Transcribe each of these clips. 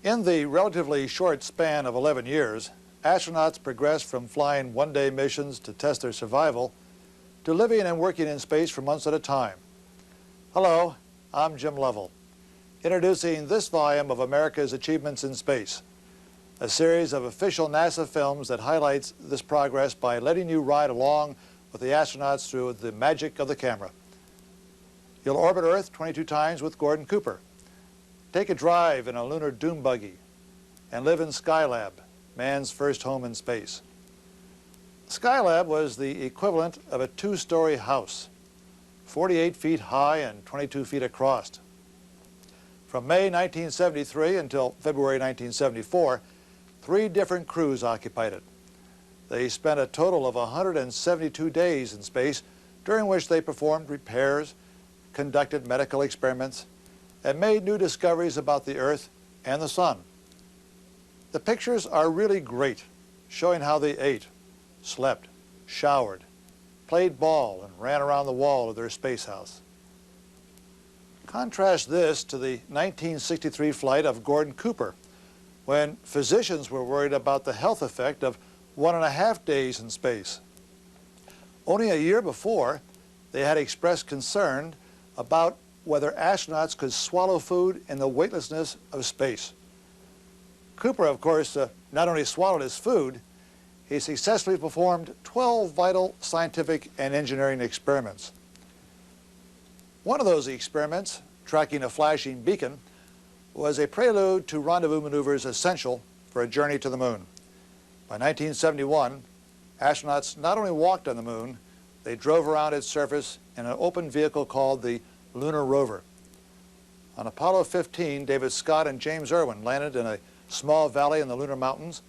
In the relatively short span of 11 years, astronauts progressed from flying one-day missions to test their survival to living and working in space for months at a time. Hello, I'm Jim Lovell, introducing this volume of America's Achievements in Space, a series of official NASA films that highlights this progress by letting you ride along with the astronauts through the magic of the camera. You'll orbit Earth 22 times with Gordon Cooper, take a drive in a lunar dune buggy, and live in Skylab, man's first home in space. Skylab was the equivalent of a two-story house, 48 feet high and 22 feet across. From May 1973 until February 1974, 3 different crews occupied it. They spent a total of 172 days in space, during which they performed repairs, conducted medical experiments, and made new discoveries about the Earth and the Sun. The pictures are really great, showing how they ate, slept, showered, played ball, and ran around the wall of their space house. Contrast this to the 1963 flight of Gordon Cooper, when physicians were worried about the health effect of 1.5 days in space. Only a year before, they had expressed concern about whether astronauts could swallow food in the weightlessness of space. Cooper, of course, not only swallowed his food, he successfully performed 12 vital scientific and engineering experiments. One of those experiments, tracking a flashing beacon, was a prelude to rendezvous maneuvers essential for a journey to the moon. By 1971, astronauts not only walked on the moon, they drove around its surface in an open vehicle called the Lunar Rover. On Apollo 15, David Scott and James Irwin landed in a small valley in the lunar mountains,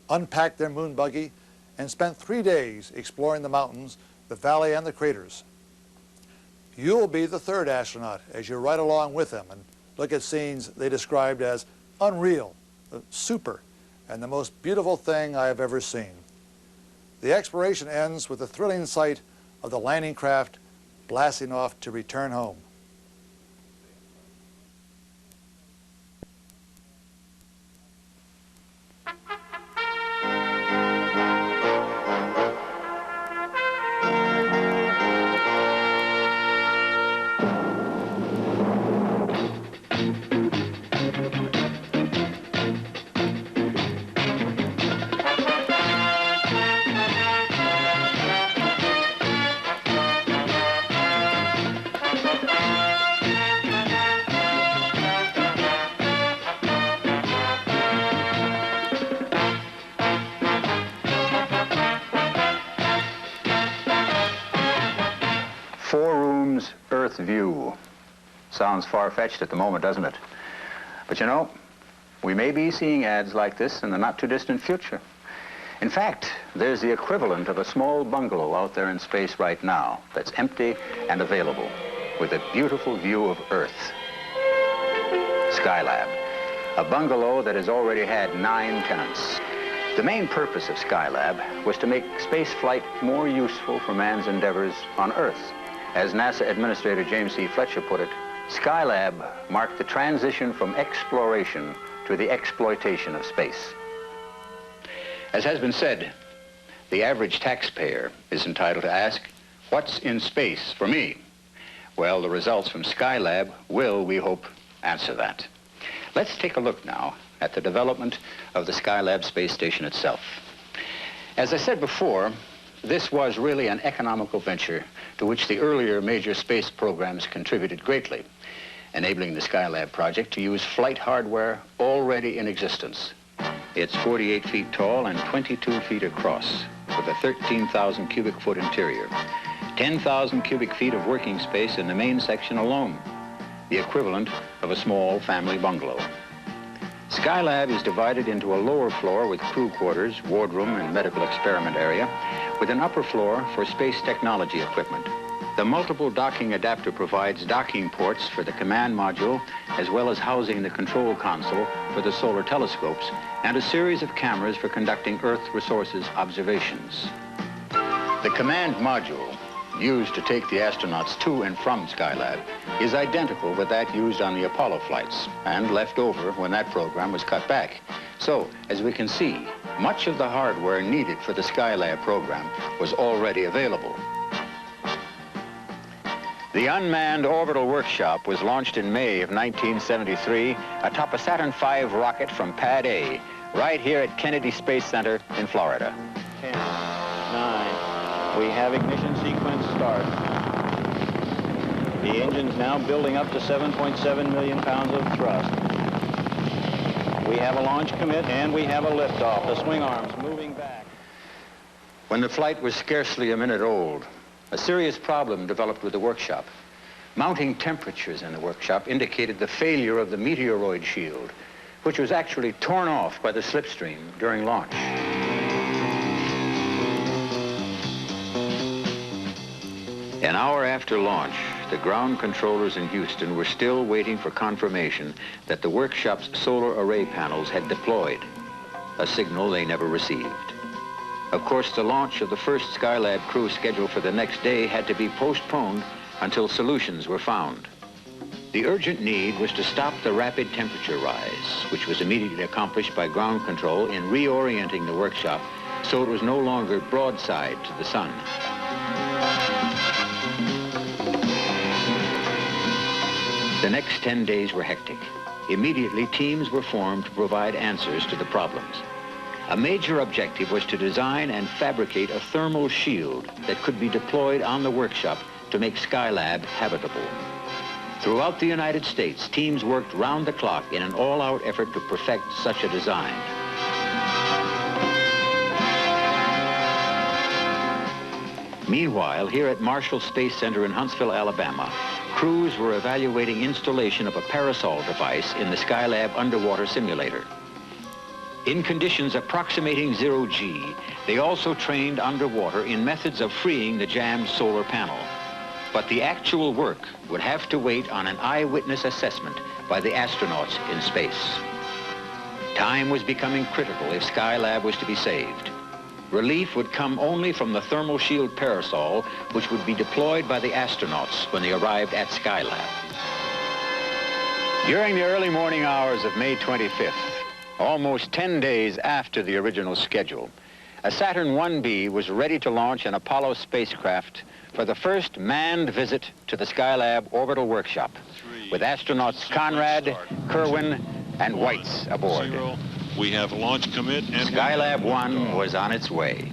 unpacked their moon buggy, and spent 3 days exploring the mountains, the valley, and the craters. You'll be the third astronaut as you ride along with them and look at scenes they described as unreal, super, and the most beautiful thing I have ever seen. The exploration ends with the thrilling sight of the landing craft blasting off to return home. Earth view. Sounds far-fetched at the moment, doesn't it? But you know, we may be seeing ads like this in the not-too-distant future. In fact, there's the equivalent of a small bungalow out there in space right now that's empty and available, with a beautiful view of Earth. Skylab, a bungalow that has already had 9 tenants. The main purpose of Skylab was to make space flight more useful for man's endeavors on Earth. As NASA Administrator James C. Fletcher put it, Skylab marked the transition from exploration to the exploitation of space. As has been said, the average taxpayer is entitled to ask, what's in space for me? Well, the results from Skylab will, we hope, answer that. Let's take a look now at the development of the Skylab space station itself. As I said before, this was really an economical venture to which the earlier major space programs contributed greatly, enabling the Skylab project to use flight hardware already in existence. It's 48 feet tall and 22 feet across, with a 13,000 cubic foot interior, 10,000 cubic feet of working space in the main section alone, the equivalent of a small family bungalow. Skylab is divided into a lower floor with crew quarters, wardroom, and medical experiment area, with an upper floor for space technology equipment. The multiple docking adapter provides docking ports for the command module, as well as housing the control console for the solar telescopes, and a series of cameras for conducting Earth resources observations. The command module used to take the astronauts to and from Skylab is identical with that used on the Apollo flights and left over when that program was cut back. So, as we can see, much of the hardware needed for the Skylab program was already available. The unmanned orbital workshop was launched in May of 1973 atop a Saturn V rocket from Pad A, right here at Kennedy Space Center in Florida. 10, 9, we have ignition sequence start. The engine's now building up to 7.7 million pounds of thrust. We have a launch commit and we have a liftoff. The swing arms moving back. When the flight was scarcely a minute old, a serious problem developed with the workshop. Mounting temperatures in the workshop indicated the failure of the meteoroid shield, which was actually torn off by the slipstream during launch. An hour after launch, the ground controllers in Houston were still waiting for confirmation that the workshop's solar array panels had deployed, a signal they never received. Of course, the launch of the first Skylab crew scheduled for the next day had to be postponed until solutions were found. The urgent need was to stop the rapid temperature rise, which was immediately accomplished by ground control in reorienting the workshop so it was no longer broadside to the sun. The next 10 days were hectic. Immediately, teams were formed to provide answers to the problems. A major objective was to design and fabricate a thermal shield that could be deployed on the workshop to make Skylab habitable. Throughout the United States, teams worked round the clock in an all-out effort to perfect such a design. Meanwhile, here at Marshall Space Center in Huntsville, Alabama, crews were evaluating installation of a parasol device in the Skylab underwater simulator. In conditions approximating zero-G, they also trained underwater in methods of freeing the jammed solar panel. But the actual work would have to wait on an eyewitness assessment by the astronauts in space. Time was becoming critical if Skylab was to be saved. Relief would come only from the thermal shield parasol, which would be deployed by the astronauts when they arrived at Skylab. During the early morning hours of May 25th, almost 10 days after the original schedule, a Saturn 1B was ready to launch an Apollo spacecraft for the first manned visit to the Skylab orbital workshop, with astronauts Conrad, Kerwin, and Weitz aboard. We have launch commit and Skylab 1 was on its way.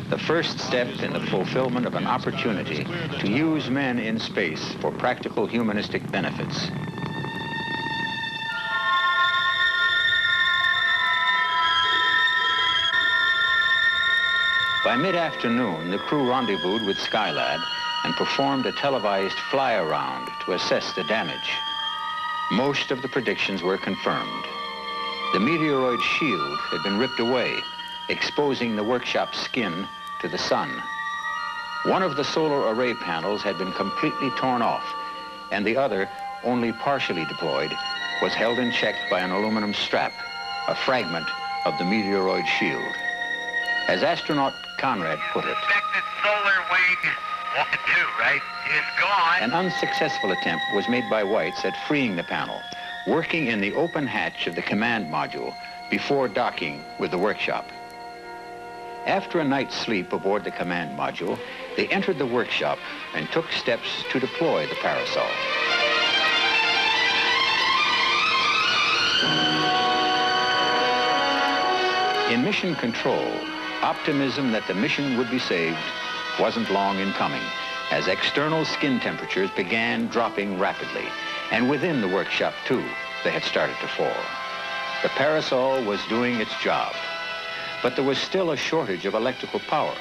The first step in the fulfillment of an opportunity to use men in space for practical humanistic benefits. By mid-afternoon, the crew rendezvoused with Skylab and performed a televised fly-around to assess the damage. Most of the predictions were confirmed. The meteoroid shield had been ripped away, exposing the workshop's skin to the sun. One of the solar array panels had been completely torn off, and the other, only partially deployed, was held in check by an aluminum strap, a fragment of the meteoroid shield. As astronaut Conrad put it, Expected solar wing 1, 2, right? Is gone. an unsuccessful attempt was made by Weitz at freeing the panel, working in the open hatch of the command module before docking with the workshop. After a night's sleep aboard the command module, they entered the workshop and took steps to deploy the parasol. In mission control, optimism that the mission would be saved wasn't long in coming, as external skin temperatures began dropping rapidly, and within the workshop, too, they had started to fall. The parasol was doing its job, but there was still a shortage of electrical power.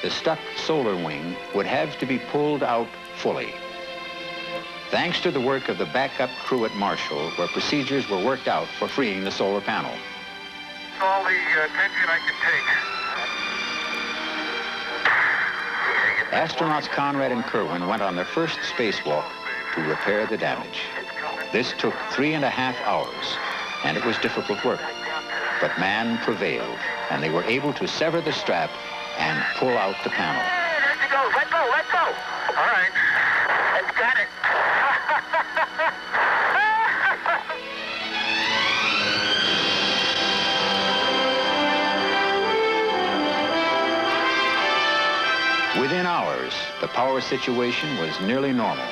The stuck solar wing would have to be pulled out fully. Thanks to the work of the backup crew at Marshall, where procedures were worked out for freeing the solar panel. All the attention I can take. Astronauts Conrad and Kerwin went on their first spacewalk to repair the damage. This took 3.5 hours, and it was difficult work. But man prevailed, and they were able to sever the strap and pull out the panel. go, let go, let go. All right. It's got it. Within hours, the power situation was nearly normal.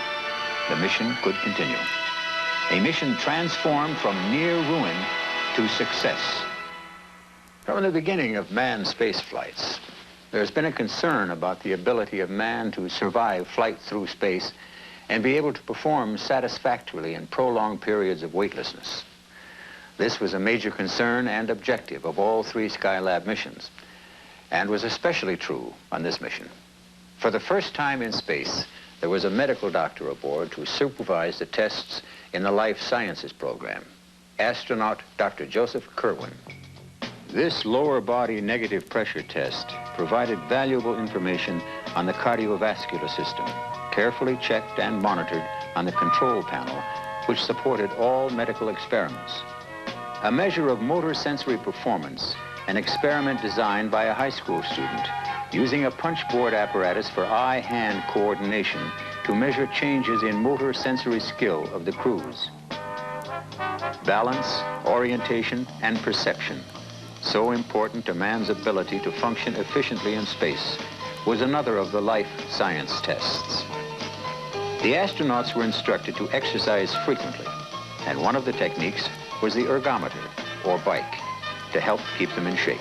The mission could continue. A mission transformed from near ruin to success. From the beginning of manned space flights, there's been a concern about the ability of man to survive flight through space and be able to perform satisfactorily in prolonged periods of weightlessness. This was a major concern and objective of all three Skylab missions, and was especially true on this mission. For the first time in space, there was a medical doctor aboard to supervise the tests in the Life Sciences program, astronaut Dr. Joseph Kerwin. This lower body negative pressure test provided valuable information on the cardiovascular system, carefully checked and monitored on the control panel, which supported all medical experiments. A measure of motor sensory performance, an experiment designed by a high school student, using a punchboard apparatus for eye-hand coordination to measure changes in motor sensory skill of the crews. Balance, orientation, and perception, so important to man's ability to function efficiently in space, was another of the life science tests. The astronauts were instructed to exercise frequently, and one of the techniques was the ergometer, or bike, to help keep them in shape.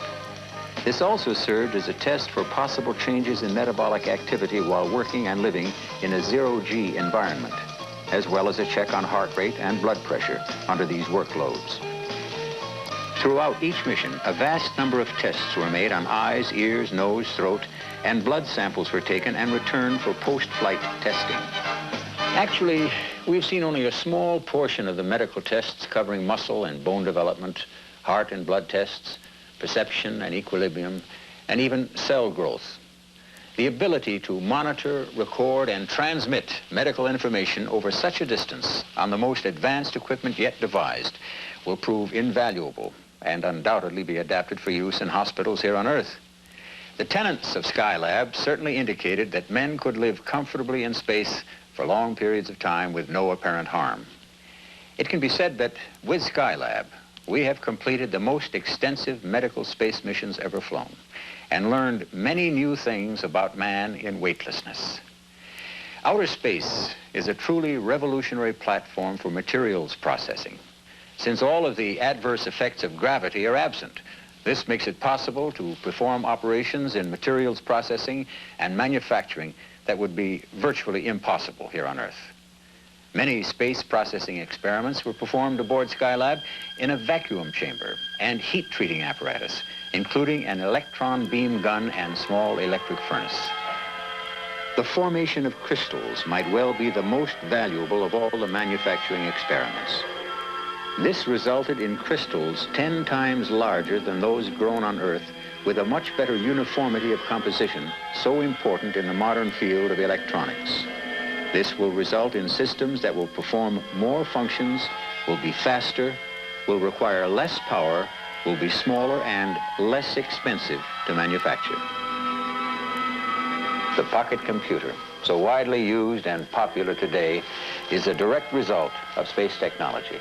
This also served as a test for possible changes in metabolic activity while working and living in a zero-G environment, as well as a check on heart rate and blood pressure under these workloads. Throughout each mission, a vast number of tests were made on eyes, ears, nose, throat, and blood samples were taken and returned for post-flight testing. Actually, we've seen only a small portion of the medical tests covering muscle and bone development, heart and blood tests, perception and equilibrium, and even cell growth. The ability to monitor, record, and transmit medical information over such a distance on the most advanced equipment yet devised will prove invaluable and undoubtedly be adapted for use in hospitals here on Earth. The tenets of Skylab certainly indicated that men could live comfortably in space for long periods of time with no apparent harm. It can be said that with Skylab, we have completed the most extensive medical space missions ever flown and learned many new things about man in weightlessness. Outer space is a truly revolutionary platform for materials processing, since all of the adverse effects of gravity are absent. This makes it possible to perform operations in materials processing and manufacturing that would be virtually impossible here on Earth. Many space processing experiments were performed aboard Skylab in a vacuum chamber and heat treating apparatus, including an electron beam gun and small electric furnace. The formation of crystals might well be the most valuable of all the manufacturing experiments. This resulted in crystals 10 times larger than those grown on Earth, with a much better uniformity of composition, so important in the modern field of electronics. This will result in systems that will perform more functions, will be faster, will require less power, will be smaller and less expensive to manufacture. The pocket computer, so widely used and popular today, is a direct result of space technology.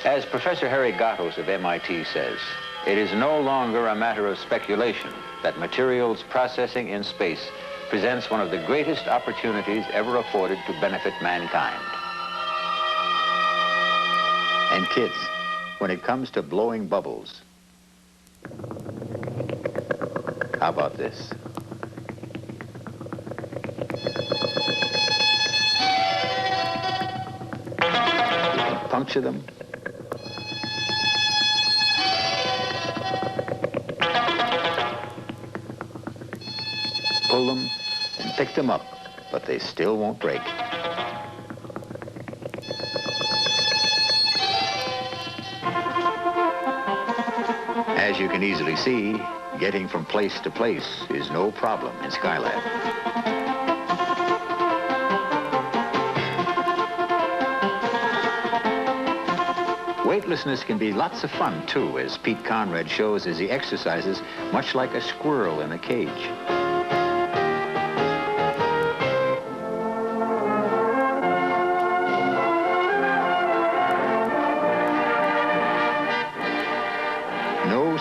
As Professor Harry Gattos of MIT says, it is no longer a matter of speculation that materials processing in space presents one of the greatest opportunities ever afforded to benefit mankind. And kids, when it comes to blowing bubbles, how about this? You can puncture them, pull them, and pick them up, but they still won't break. As you can easily see, getting from place to place is no problem in Skylab. Weightlessness can be lots of fun, too, as Pete Conrad shows as he exercises, much like a squirrel in a cage.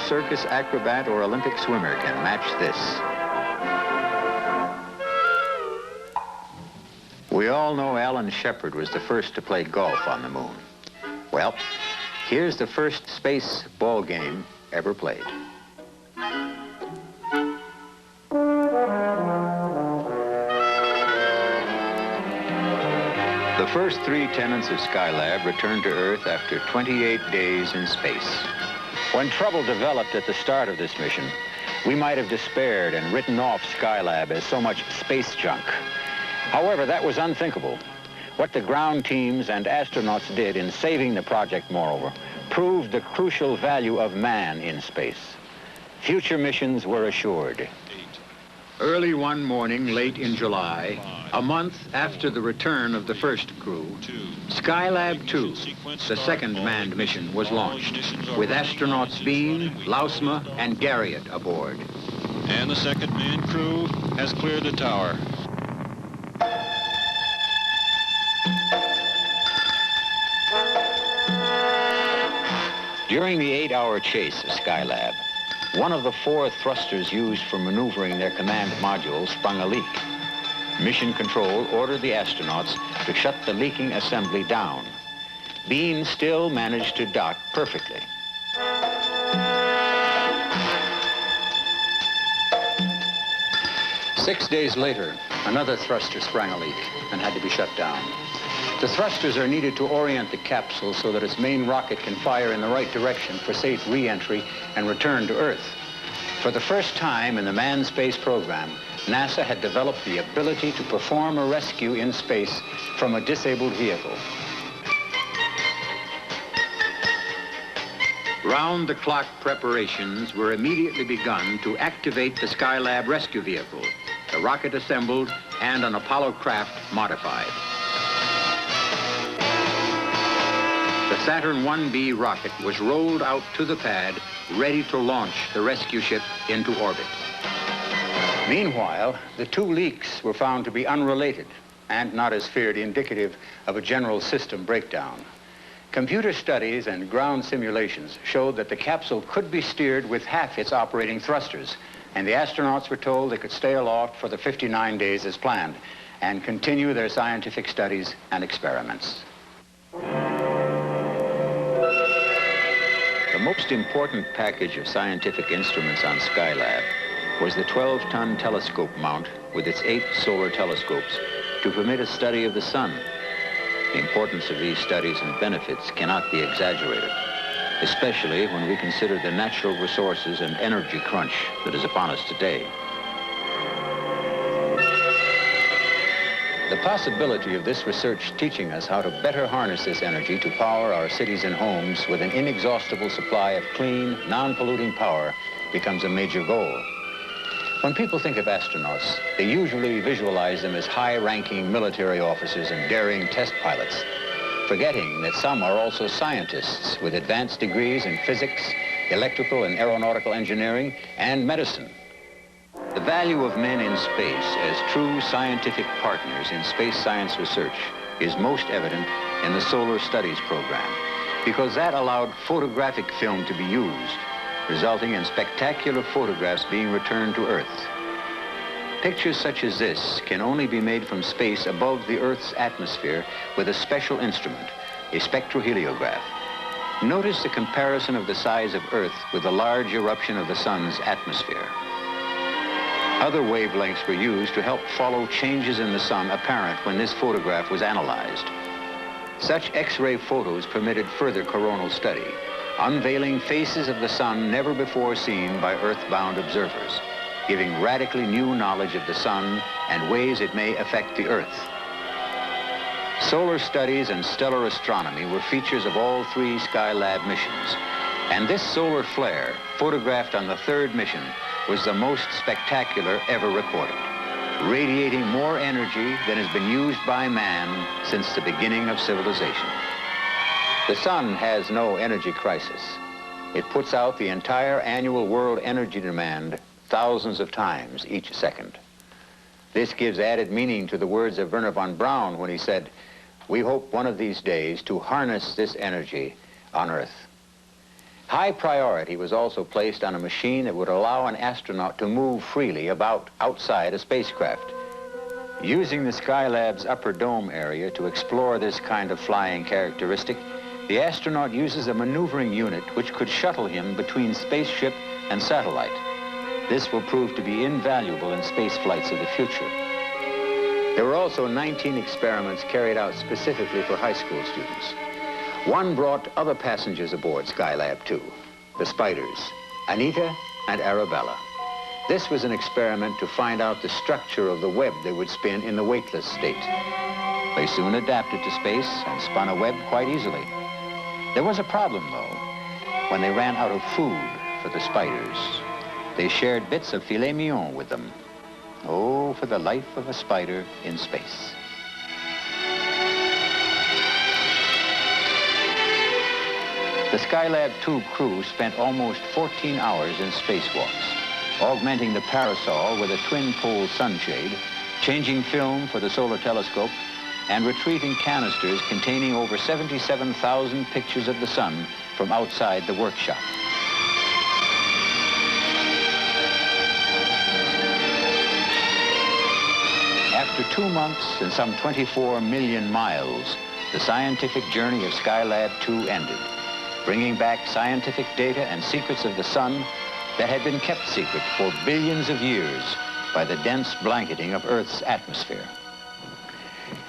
circus acrobat or Olympic swimmer can match this. We all know Alan Shepard was the first to play golf on the moon. Well, here's the first space ball game ever played. The first 3 tenants of Skylab returned to Earth after 28 days in space. When trouble developed at the start of this mission, we might have despaired and written off Skylab as so much space junk. However, that was unthinkable. What the ground teams and astronauts did in saving the project, moreover, proved the crucial value of man in space. Future missions were assured. Early one morning, late in July, a month after the return of the first crew, Skylab 2, the second manned mission, was launched, with astronauts Bean, Lausma, and Garriott aboard. And the second manned crew has cleared the tower. During the 8-hour chase of Skylab, one of the 4 thrusters used for maneuvering their command module sprung a leak. Mission Control ordered the astronauts to shut the leaking assembly down. Bean still managed to dock perfectly. Six days later, another thruster sprang a leak and had to be shut down. The thrusters are needed to orient the capsule so that its main rocket can fire in the right direction for safe re-entry and return to Earth. For the first time in the manned space program, NASA had developed the ability to perform a rescue in space from a disabled vehicle. Round-the-clock preparations were immediately begun to activate the Skylab rescue vehicle, the rocket assembled and an Apollo craft modified. The Saturn 1B rocket was rolled out to the pad, ready to launch the rescue ship into orbit. Meanwhile, the 2 leaks were found to be unrelated and not as feared indicative of a general system breakdown. Computer studies and ground simulations showed that the capsule could be steered with half its operating thrusters, and the astronauts were told they could stay aloft for the 59 days as planned and continue their scientific studies and experiments. The most important package of scientific instruments on Skylab was the 12-ton telescope mount with its 8 solar telescopes to permit a study of the sun. The importance of these studies and benefits cannot be exaggerated, especially when we consider the natural resources and energy crunch that is upon us today. The possibility of this research teaching us how to better harness this energy to power our cities and homes with an inexhaustible supply of clean, non-polluting power becomes a major goal. When people think of astronauts, they usually visualize them as high-ranking military officers and daring test pilots, forgetting that some are also scientists with advanced degrees in physics, electrical and aeronautical engineering, and medicine. The value of men in space as true scientific partners in space science research is most evident in the Solar Studies program, because that allowed photographic film to be used, resulting in spectacular photographs being returned to Earth. Pictures such as this can only be made from space above the Earth's atmosphere with a special instrument, a spectroheliograph. Notice the comparison of the size of Earth with the large eruption of the sun's atmosphere. Other wavelengths were used to help follow changes in the sun apparent when this photograph was analyzed. Such X-ray photos permitted further coronal study, unveiling faces of the sun never before seen by Earth-bound observers, giving radically new knowledge of the sun and ways it may affect the Earth. Solar studies and stellar astronomy were features of all 3 Skylab missions, and this solar flare, photographed on the 3rd mission, was the most spectacular ever recorded, radiating more energy than has been used by man since the beginning of civilization. The sun has no energy crisis. It puts out the entire annual world energy demand thousands of times each second. This gives added meaning to the words of Wernher von Braun when he said, "We hope one of these days to harness this energy on Earth." High priority was also placed on a machine that would allow an astronaut to move freely about outside a spacecraft. Using the Skylab's upper dome area to explore this kind of flying characteristic, the astronaut uses a maneuvering unit which could shuttle him between spaceship and satellite. This will prove to be invaluable in space flights of the future. There were also 19 experiments carried out specifically for high school students. One brought other passengers aboard Skylab 2, the Spiders, Anita and Arabella. This was an experiment to find out the structure of the web they would spin in the weightless state. They soon adapted to space and spun a web quite easily. There was a problem, though. When they ran out of food for the Spiders, they shared bits of filet mignon with them. Oh, for the life of a spider in space. The Skylab 2 crew spent almost 14 hours in spacewalks, augmenting the parasol with a twin-pole sunshade, changing film for the solar telescope, and retrieving canisters containing over 77,000 pictures of the sun from outside the workshop. After 2 months and some 24 million miles, the scientific journey of Skylab 2 ended, bringing back scientific data and secrets of the sun that had been kept secret for billions of years by the dense blanketing of Earth's atmosphere.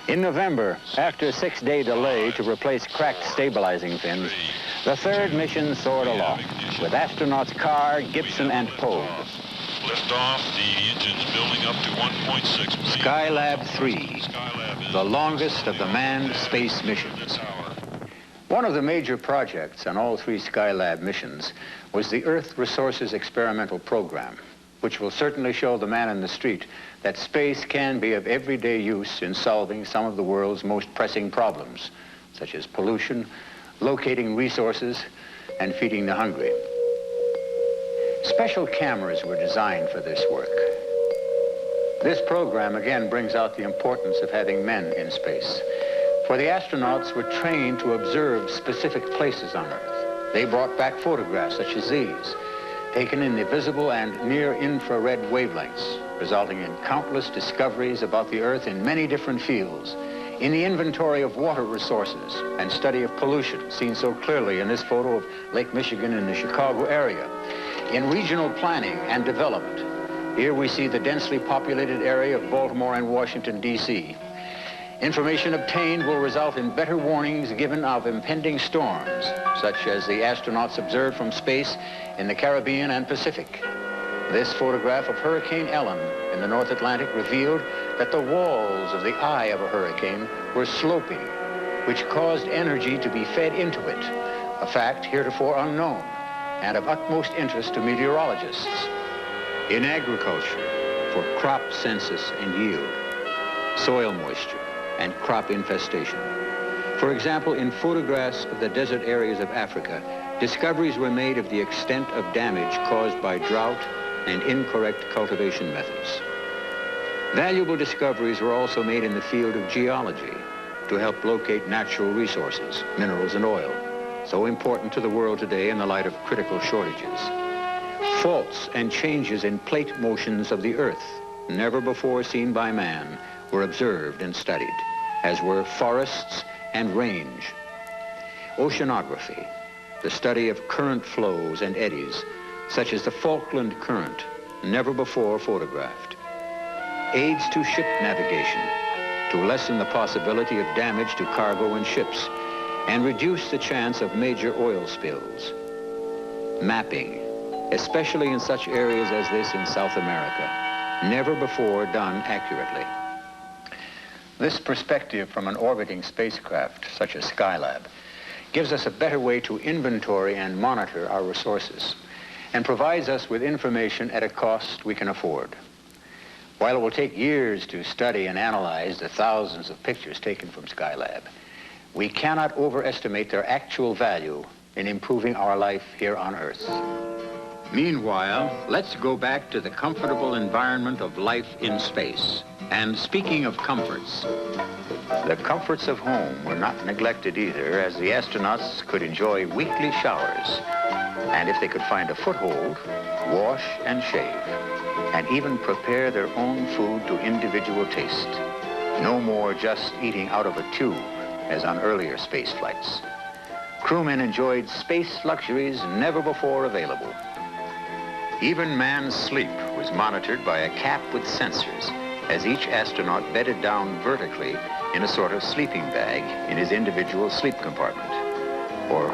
In November, after a 6-day delay to replace cracked stabilizing fins, the third mission soared along, with astronauts Carr, Gibson, and Pogue. Lift off, the engine's building up to 1.6. Skylab 3, the longest of the manned space missions. One of the major projects on all 3 Skylab missions was the Earth Resources Experimental Program, which will certainly show the man in the street that space can be of everyday use in solving some of the world's most pressing problems, such as pollution, locating resources, and feeding the hungry. Special cameras were designed for this work. This program again brings out the importance of having men in space, for the astronauts were trained to observe specific places on Earth. They brought back photographs such as these, taken in the visible and near-infrared wavelengths, resulting in countless discoveries about the Earth in many different fields, in the inventory of water resources and study of pollution, seen so clearly in this photo of Lake Michigan in the Chicago area, in regional planning and development. Here we see the densely populated area of Baltimore and Washington, D.C. Information obtained will result in better warnings given of impending storms, such as the astronauts observed from space in the Caribbean and Pacific. This photograph of Hurricane Ellen in the North Atlantic revealed that the walls of the eye of a hurricane were sloping, which caused energy to be fed into it, a fact heretofore unknown and of utmost interest to meteorologists. In agriculture, for crop census and yield, soil moisture, and crop infestation. For example, in photographs of the desert areas of Africa, discoveries were made of the extent of damage caused by drought and incorrect cultivation methods. Valuable discoveries were also made in the field of geology to help locate natural resources, minerals and oil, so important to the world today in the light of critical shortages. Faults and changes in plate motions of the Earth, never before seen by man, were observed and studied, as were forests and range. Oceanography, the study of current flows and eddies, such as the Falkland Current, never before photographed. Aids to ship navigation, to lessen the possibility of damage to cargo and ships, and reduce the chance of major oil spills. Mapping, especially in such areas as this in South America, never before done accurately. This perspective from an orbiting spacecraft, such as Skylab, gives us a better way to inventory and monitor our resources, and provides us with information at a cost we can afford. While it will take years to study and analyze the thousands of pictures taken from Skylab, we cannot overestimate their actual value in improving our life here on Earth. Meanwhile, let's go back to the comfortable environment of life in space. And speaking of comforts, the comforts of home were not neglected either, as the astronauts could enjoy weekly showers And if they could find a foothold, wash and shave, and even prepare their own food to individual taste. No more just eating out of a tube, as on earlier space flights. Crewmen enjoyed space luxuries never before available. Even man's sleep was monitored by a cap with sensors, as each astronaut bedded down vertically in a sort of sleeping bag in his individual sleep compartment, or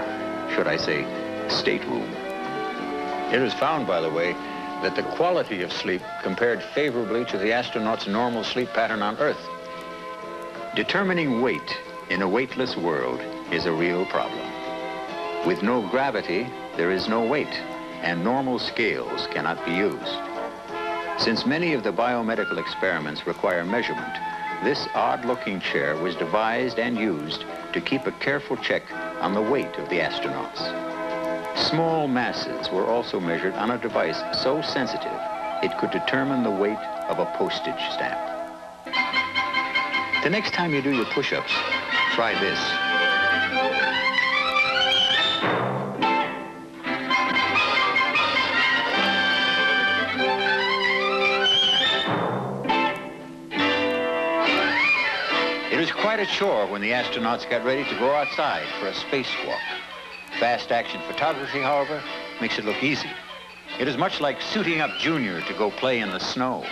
should I say, stateroom. It was found, by the way, that the quality of sleep compared favorably to the astronaut's normal sleep pattern on Earth. Determining weight in a weightless world is a real problem. With no gravity, there is no weight, and normal scales cannot be used. Since many of the biomedical experiments require measurement, this odd-looking chair was devised and used to keep a careful check on the weight of the astronauts. Small masses were also measured on a device so sensitive it could determine the weight of a postage stamp. The next time you do your push-ups, try this. It was quite a chore when the astronauts got ready to go outside for a spacewalk. Fast action photography, however, makes it look easy. It is much like suiting up Junior to go play in the snow.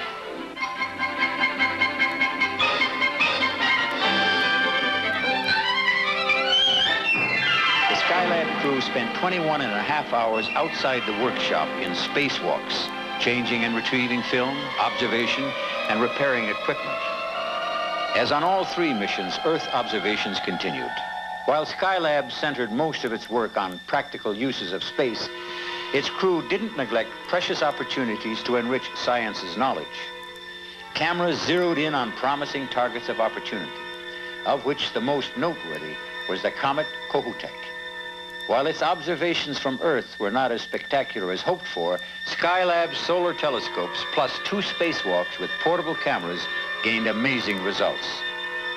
The Skylab crew spent 21.5 hours outside the workshop in spacewalks, changing and retrieving film, observation, and repairing equipment. As on all three missions, Earth observations continued. While Skylab centered most of its work on practical uses of space, its crew didn't neglect precious opportunities to enrich science's knowledge. Cameras zeroed in on promising targets of opportunity, of which the most noteworthy was the comet Kohoutek. While its observations from Earth were not as spectacular as hoped for, Skylab's solar telescopes plus 2 spacewalks with portable cameras gained amazing results.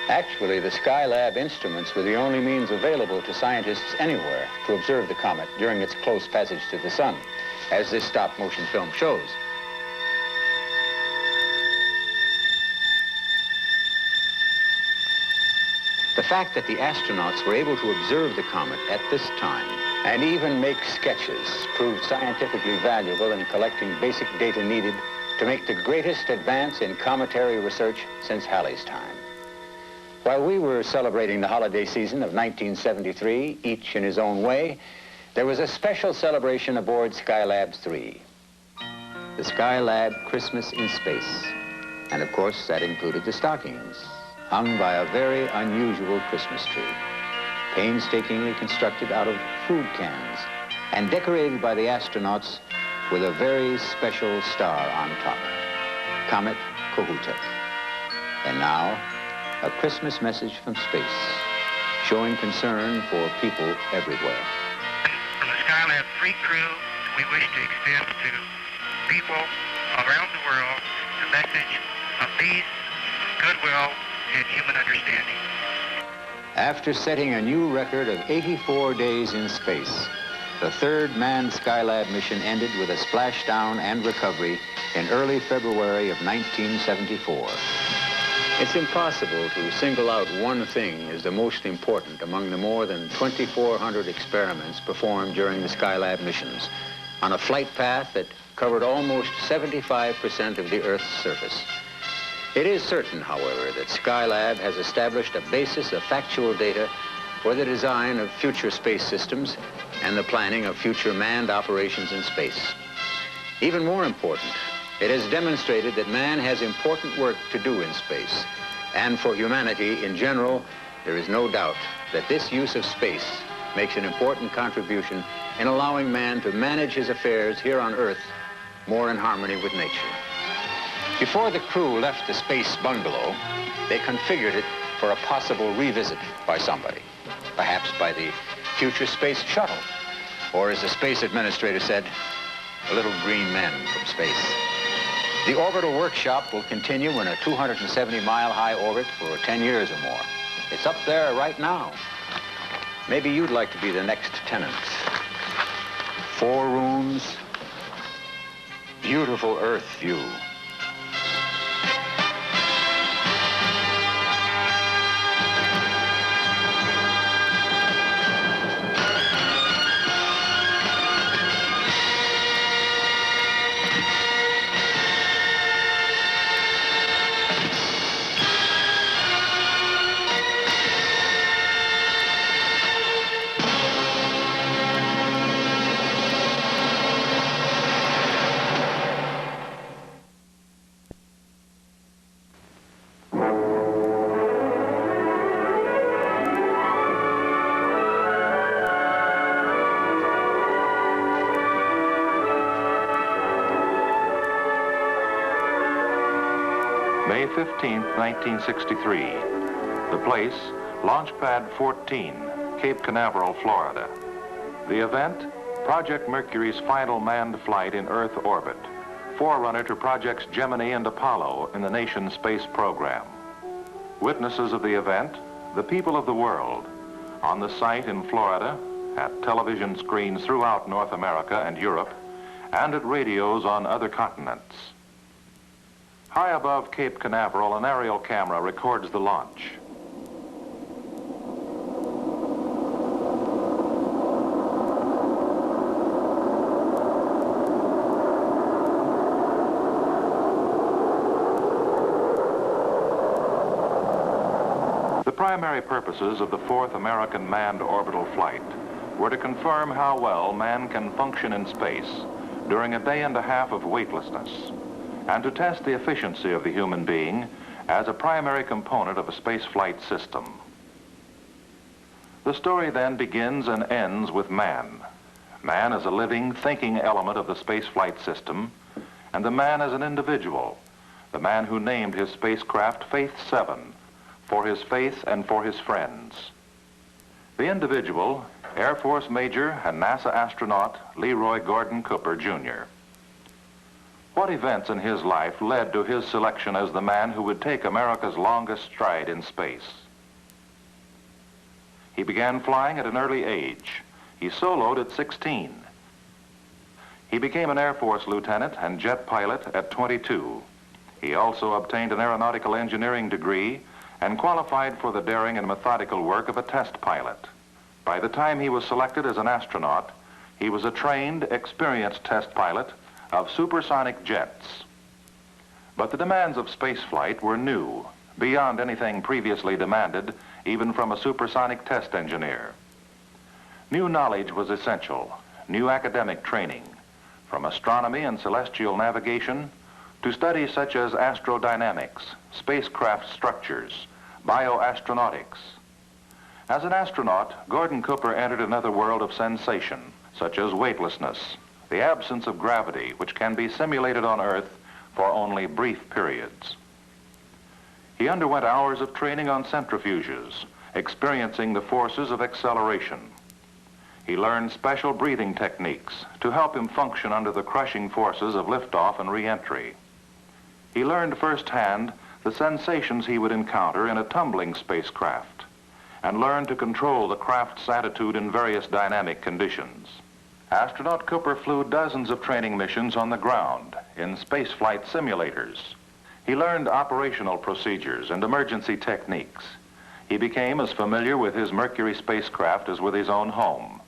Actually, the Skylab instruments were the only means available to scientists anywhere to observe the comet during its close passage to the sun, as this stop-motion film shows. The fact that the astronauts were able to observe the comet at this time and even make sketches proved scientifically valuable in collecting basic data needed to make the greatest advance in cometary research since Halley's time. While we were celebrating the holiday season of 1973, each in his own way, there was a special celebration aboard Skylab 3. The Skylab Christmas in Space. And of course, that included the stockings, hung by a very unusual Christmas tree, painstakingly constructed out of food cans and decorated by the astronauts with a very special star on top, Comet Kohoutek. And now, a Christmas message from space, showing concern for people everywhere. From the Skylab 3 crew, we wish to extend to people around the world the message of peace, goodwill, and human understanding. After setting a new record of 84 days in space, the third manned Skylab mission ended with a splashdown and recovery in early February of 1974. It's impossible to single out one thing as the most important among the more than 2,400 experiments performed during the Skylab missions on a flight path that covered almost 75% of the Earth's surface. It is certain, however, that Skylab has established a basis of factual data for the design of future space systems and the planning of future manned operations in space. Even more important, it has demonstrated that man has important work to do in space. And for humanity in general, there is no doubt that this use of space makes an important contribution in allowing man to manage his affairs here on Earth more in harmony with nature. Before the crew left the space bungalow, they configured it for a possible revisit by somebody, perhaps by the future space shuttle, or as the space administrator said, a little green men from space. The orbital workshop will continue in a 270-mile-high orbit for 10 years or more. It's up there right now. Maybe you'd like to be the next tenant. 4 rooms, beautiful Earth view. May 15, 1963. The place, Launch Pad 14, Cape Canaveral, Florida. The event, Project Mercury's final manned flight in Earth orbit, forerunner to Projects Gemini and Apollo in the nation's space program. Witnesses of the event, the people of the world, on the site in Florida, at television screens throughout North America and Europe, and at radios on other continents. High above Cape Canaveral, an aerial camera records the launch. The primary purposes of the 4th American manned orbital flight were to confirm how well man can function in space during a day and a half of weightlessness, and to test the efficiency of the human being as a primary component of a spaceflight system. The story then begins and ends with man. Man as a living, thinking element of the spaceflight system, and the man as an individual, the man who named his spacecraft Faith 7, for his faith and for his friends. The individual, Air Force Major and NASA astronaut Leroy Gordon Cooper, Jr. What events in his life led to his selection as the man who would take America's longest stride in space? He began flying at an early age. He soloed at 16. He became an Air Force lieutenant and jet pilot at 22. He also obtained an aeronautical engineering degree and qualified for the daring and methodical work of a test pilot. By the time he was selected as an astronaut, he was a trained, experienced test pilot of supersonic jets. But the demands of spaceflight were new, beyond anything previously demanded, even from a supersonic test engineer. New knowledge was essential, new academic training, from astronomy and celestial navigation to studies such as astrodynamics, spacecraft structures, bioastronautics. As an astronaut, Gordon Cooper entered another world of sensation, such as weightlessness, the absence of gravity, which can be simulated on Earth for only brief periods. He underwent hours of training on centrifuges, experiencing the forces of acceleration. He learned special breathing techniques to help him function under the crushing forces of liftoff and re-entry. He learned firsthand the sensations he would encounter in a tumbling spacecraft, and learned to control the craft's attitude in various dynamic conditions. Astronaut Cooper flew dozens of training missions on the ground in spaceflight simulators. He learned operational procedures and emergency techniques. He became as familiar with his Mercury spacecraft as with his own home.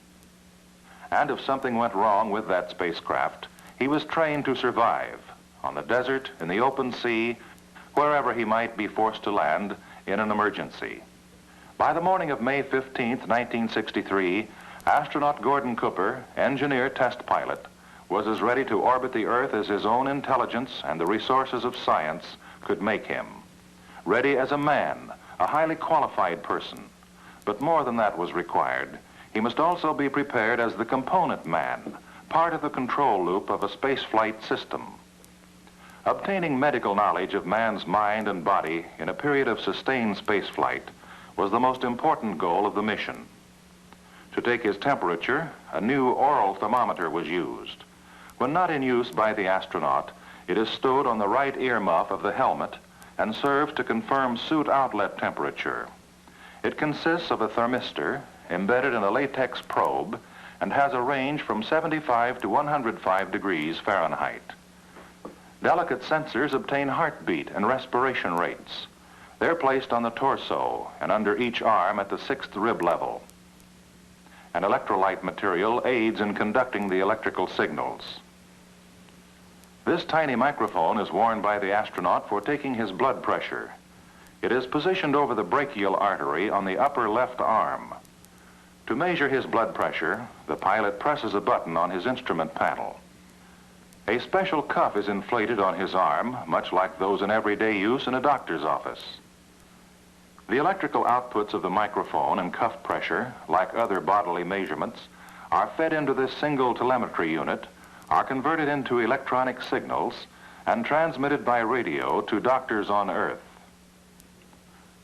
And if something went wrong with that spacecraft, he was trained to survive on the desert, in the open sea, wherever he might be forced to land in an emergency. By the morning of May 15, 1963, astronaut Gordon Cooper, engineer test pilot, was as ready to orbit the Earth as his own intelligence and the resources of science could make him. Ready as a man, a highly qualified person. But more than that was required. He must also be prepared as the component man, part of the control loop of a spaceflight system. Obtaining medical knowledge of man's mind and body in a period of sustained spaceflight was the most important goal of the mission. To take his temperature, a new oral thermometer was used. When not in use by the astronaut, it is stowed on the right earmuff of the helmet and serves to confirm suit outlet temperature. It consists of a thermistor embedded in a latex probe and has a range from 75 to 105 degrees Fahrenheit. Delicate sensors obtain heartbeat and respiration rates. They're placed on the torso and under each arm at the 6th rib level. An electrolyte material aids in conducting the electrical signals. This tiny microphone is worn by the astronaut for taking his blood pressure. It is positioned over the brachial artery on the upper left arm. To measure his blood pressure, the pilot presses a button on his instrument panel. A special cuff is inflated on his arm, much like those in everyday use in a doctor's office. The electrical outputs of the microphone and cuff pressure, like other bodily measurements, are fed into this single telemetry unit, are converted into electronic signals, and transmitted by radio to doctors on Earth.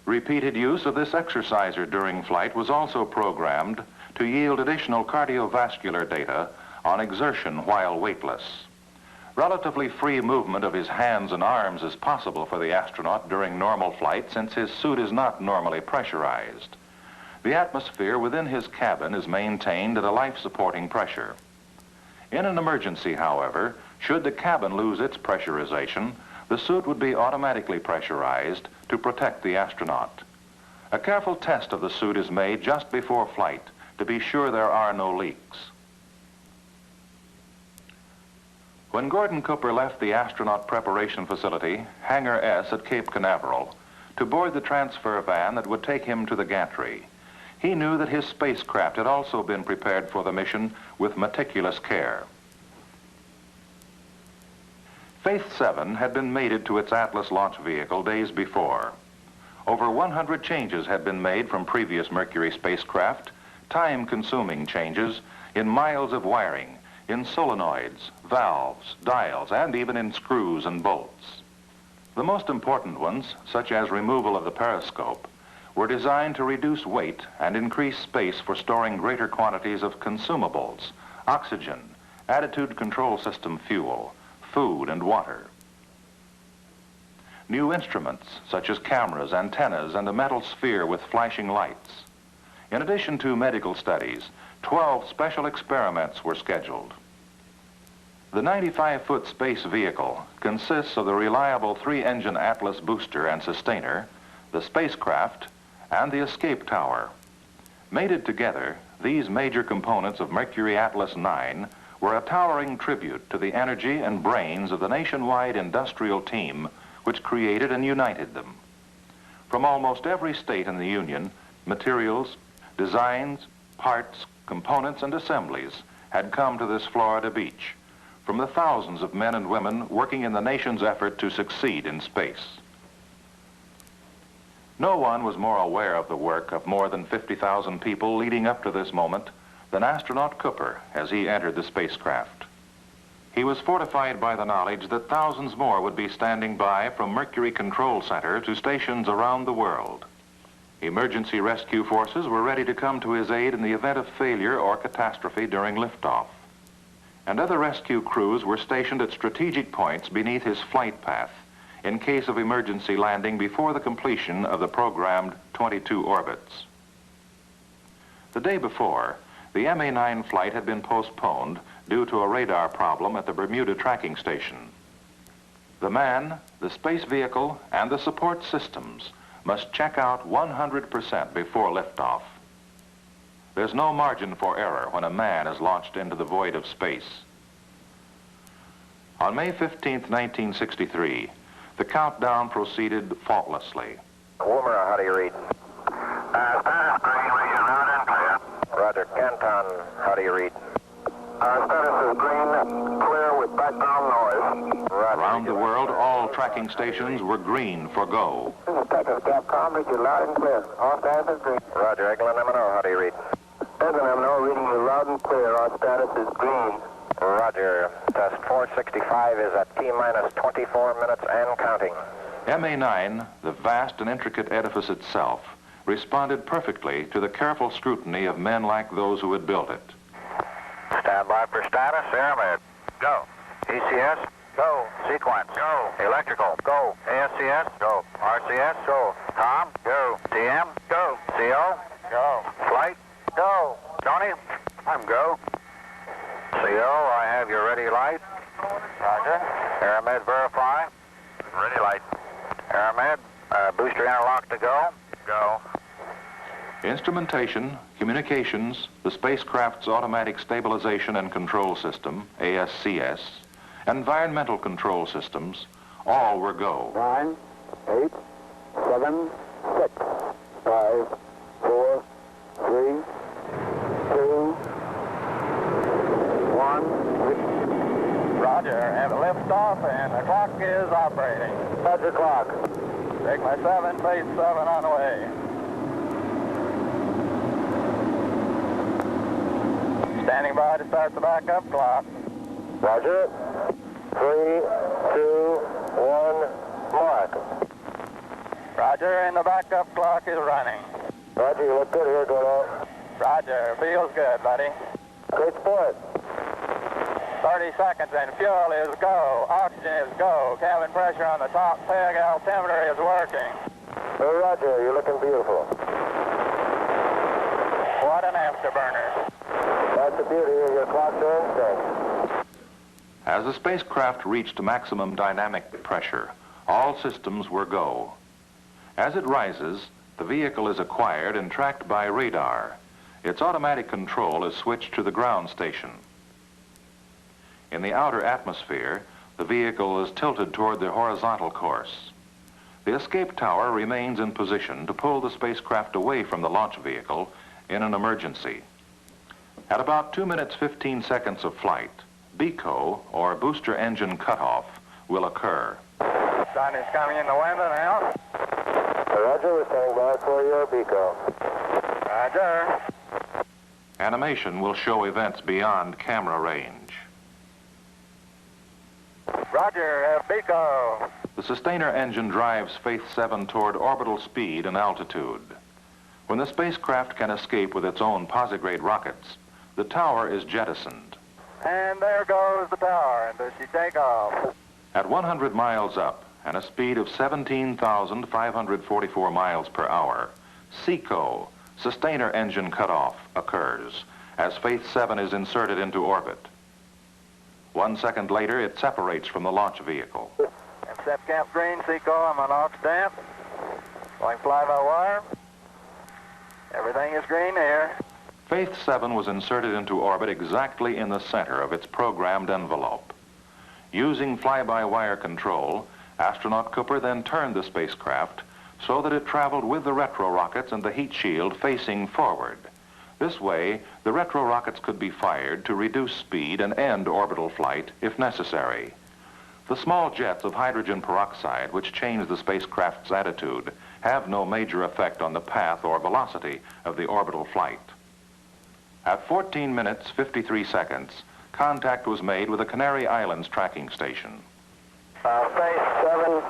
Repeated use of this exerciser during flight was also programmed to yield additional cardiovascular data on exertion while weightless. Relatively free movement of his hands and arms is possible for the astronaut during normal flight since his suit is not normally pressurized. The atmosphere within his cabin is maintained at a life-supporting pressure. In an emergency, however, should the cabin lose its pressurization, the suit would be automatically pressurized to protect the astronaut. A careful test of the suit is made just before flight to be sure there are no leaks. When Gordon Cooper left the astronaut preparation facility, Hangar S at Cape Canaveral, to board the transfer van that would take him to the gantry, he knew that his spacecraft had also been prepared for the mission with meticulous care. Faith 7 had been mated to its Atlas launch vehicle days before. Over 100 changes had been made from previous Mercury spacecraft, time-consuming changes in miles of wiring, in solenoids, valves, dials, and even in screws and bolts. The most important ones, such as removal of the periscope, were designed to reduce weight and increase space for storing greater quantities of consumables, oxygen, attitude control system fuel, food, and water. New instruments, such as cameras, antennas, and a metal sphere with flashing lights. In addition to medical studies, 12 special experiments were scheduled. The 95-foot space vehicle consists of the reliable 3-engine Atlas booster and sustainer, the spacecraft, and the escape tower. Mated together, these major components of Mercury Atlas 9 were a towering tribute to the energy and brains of the nationwide industrial team which created and united them. From almost every state in the Union, materials, designs, parts, components, and assemblies had come to this Florida beach from the thousands of men and women working in the nation's effort to succeed in space. No one was more aware of the work of more than 50,000 people leading up to this moment than astronaut Cooper as he entered the spacecraft. He was fortified by the knowledge that thousands more would be standing by from Mercury Control Center to stations around the world. Emergency rescue forces were ready to come to his aid in the event of failure or catastrophe during liftoff. And other rescue crews were stationed at strategic points beneath his flight path in case of emergency landing before the completion of the programmed 22 orbits. The day before, the MA-9 flight had been postponed due to a radar problem at the Bermuda tracking station. The man, the space vehicle, and the support systems must check out 100% before liftoff. There's no margin for error when a man is launched into the void of space. On May 15th, 1963, the countdown proceeded faultlessly. Woomer, how do you read? Status green, reading loud and clear. Roger. Canton, how do you read? Status is green, clear with background noise. Roger. Around the world, all tracking stations were green for go. This is Texas Capcom, read you loud and clear. All status is green. Roger. Eglin M&O, how do you read? Eglin M&O, reading you loud and clear. All status is green. Roger. Test 465 is at T-minus 24 minutes and counting. MA-9, the vast and intricate edifice itself, responded perfectly to the careful scrutiny of men like those who had built it. Stand by for status. Airman. Go. ECS. Go. Sequence. Go. Electrical. Go. ASCS. Go. RCS. Go. Tom. Go. TM. Go. CO. Go. Flight. Go. Tony. I'm go. Booster interlock to go. Go. Instrumentation, communications, the spacecraft's automatic stabilization and control system, ASCS, environmental control systems, all were go. 9, 8, 7, 6, 5, 4, 3, 2, 1. Roger, have a lift off and the clock is operating. Roger clock. Sigma 7, phase 7 on the way. Standing by to start the backup clock. Roger. 3, 2, 1, mark. Roger, and the backup clock is running. Roger, you look good here, Gordo. Roger, feels good, buddy. Great sport. 30 seconds and fuel is go. Oxygen is go. Cabin pressure on the top peg altimeter is working. Hey, Roger, you're looking beautiful. What an afterburner. That's the beauty of your clock to instinct. As the spacecraft reached maximum dynamic pressure, all systems were go. As it rises, the vehicle is acquired and tracked by radar. Its automatic control is switched to the ground station. In the outer atmosphere, the vehicle is tilted toward the horizontal course. The escape tower remains in position to pull the spacecraft away from the launch vehicle in an emergency. At about 2 minutes 15 seconds of flight, BECO, or booster engine cutoff, will occur. Sun is coming in the window now. Roger, we're standing by for your BECO. Roger. Animation will show events beyond camera range. Roger, BECO. The sustainer engine drives Faith 7 toward orbital speed and altitude. When the spacecraft can escape with its own posigrade rockets, the tower is jettisoned. And there goes the tower, and does she take off? At 100 miles up and a speed of 17,544 miles per hour, SECO, sustainer engine cutoff, occurs as Faith 7 is inserted into orbit. 1 second later, it separates from the launch vehicle. Set cap green, SECO, I'm on off stamp. Going fly-by-wire. Everything is green here. Faith 7 was inserted into orbit exactly in the center of its programmed envelope. Using fly-by-wire control, astronaut Cooper then turned the spacecraft so that it traveled with the retro rockets and the heat shield facing forward. This way, the retro rockets could be fired to reduce speed and end orbital flight if necessary. The small jets of hydrogen peroxide, which change the spacecraft's attitude, have no major effect on the path or velocity of the orbital flight. At 14 minutes 53 seconds, contact was made with the Canary Islands tracking station. Phase 7,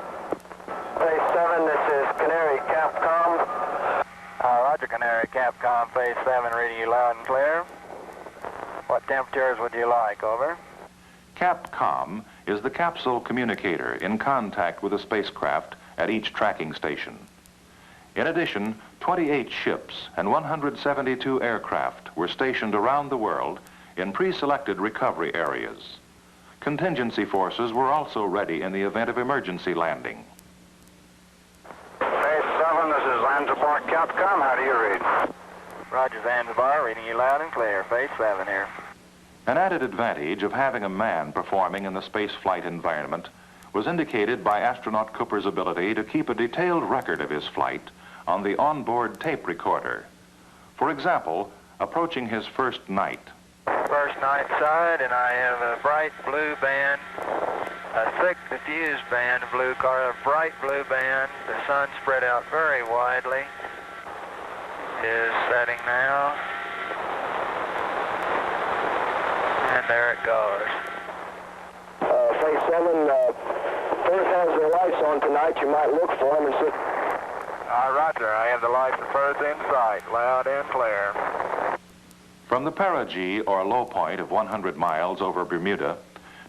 this is Canary Capcom. Roger, Canary Capcom, phase 7, reading you loud and clear. What temperatures would you like, over? Capcom is the capsule communicator in contact with the spacecraft at each tracking station. In addition, 28 ships and 172 aircraft were stationed around the world in pre-selected recovery areas. Contingency forces were also ready in the event of emergency landing. Phase 7, this is Zanzibar Capcom. How do you read? Roger, Zanzibar, reading you loud and clear, phase 7 here. An added advantage of having a man performing in the spaceflight environment was indicated by astronaut Cooper's ability to keep a detailed record of his flight on the onboard tape recorder. For example, approaching his first night. First night side, and I have a bright blue band, a thick diffused band of blue color, a bright blue band. The sun spread out very widely. Is setting now. And there it goes. Phase 7, Firth has their lights on tonight. You might look for them and see. Roger, I have the lights of Firth in sight, loud and clear. From the perigee or low point of 100 miles over Bermuda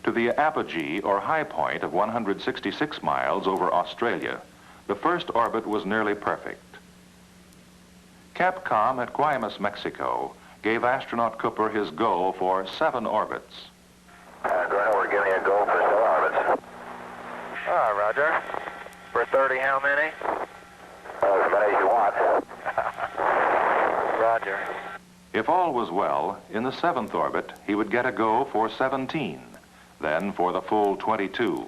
to the apogee or high point of 166 miles over Australia, the first orbit was nearly perfect. Capcom at Guaymas, Mexico, gave astronaut Cooper his go for 7 orbits. Gordon, we're giving you a go for 7 orbits. Roger. For 30, how many? Roger. If all was well, in the 7th orbit, he would get a go for 17, then for the full 22.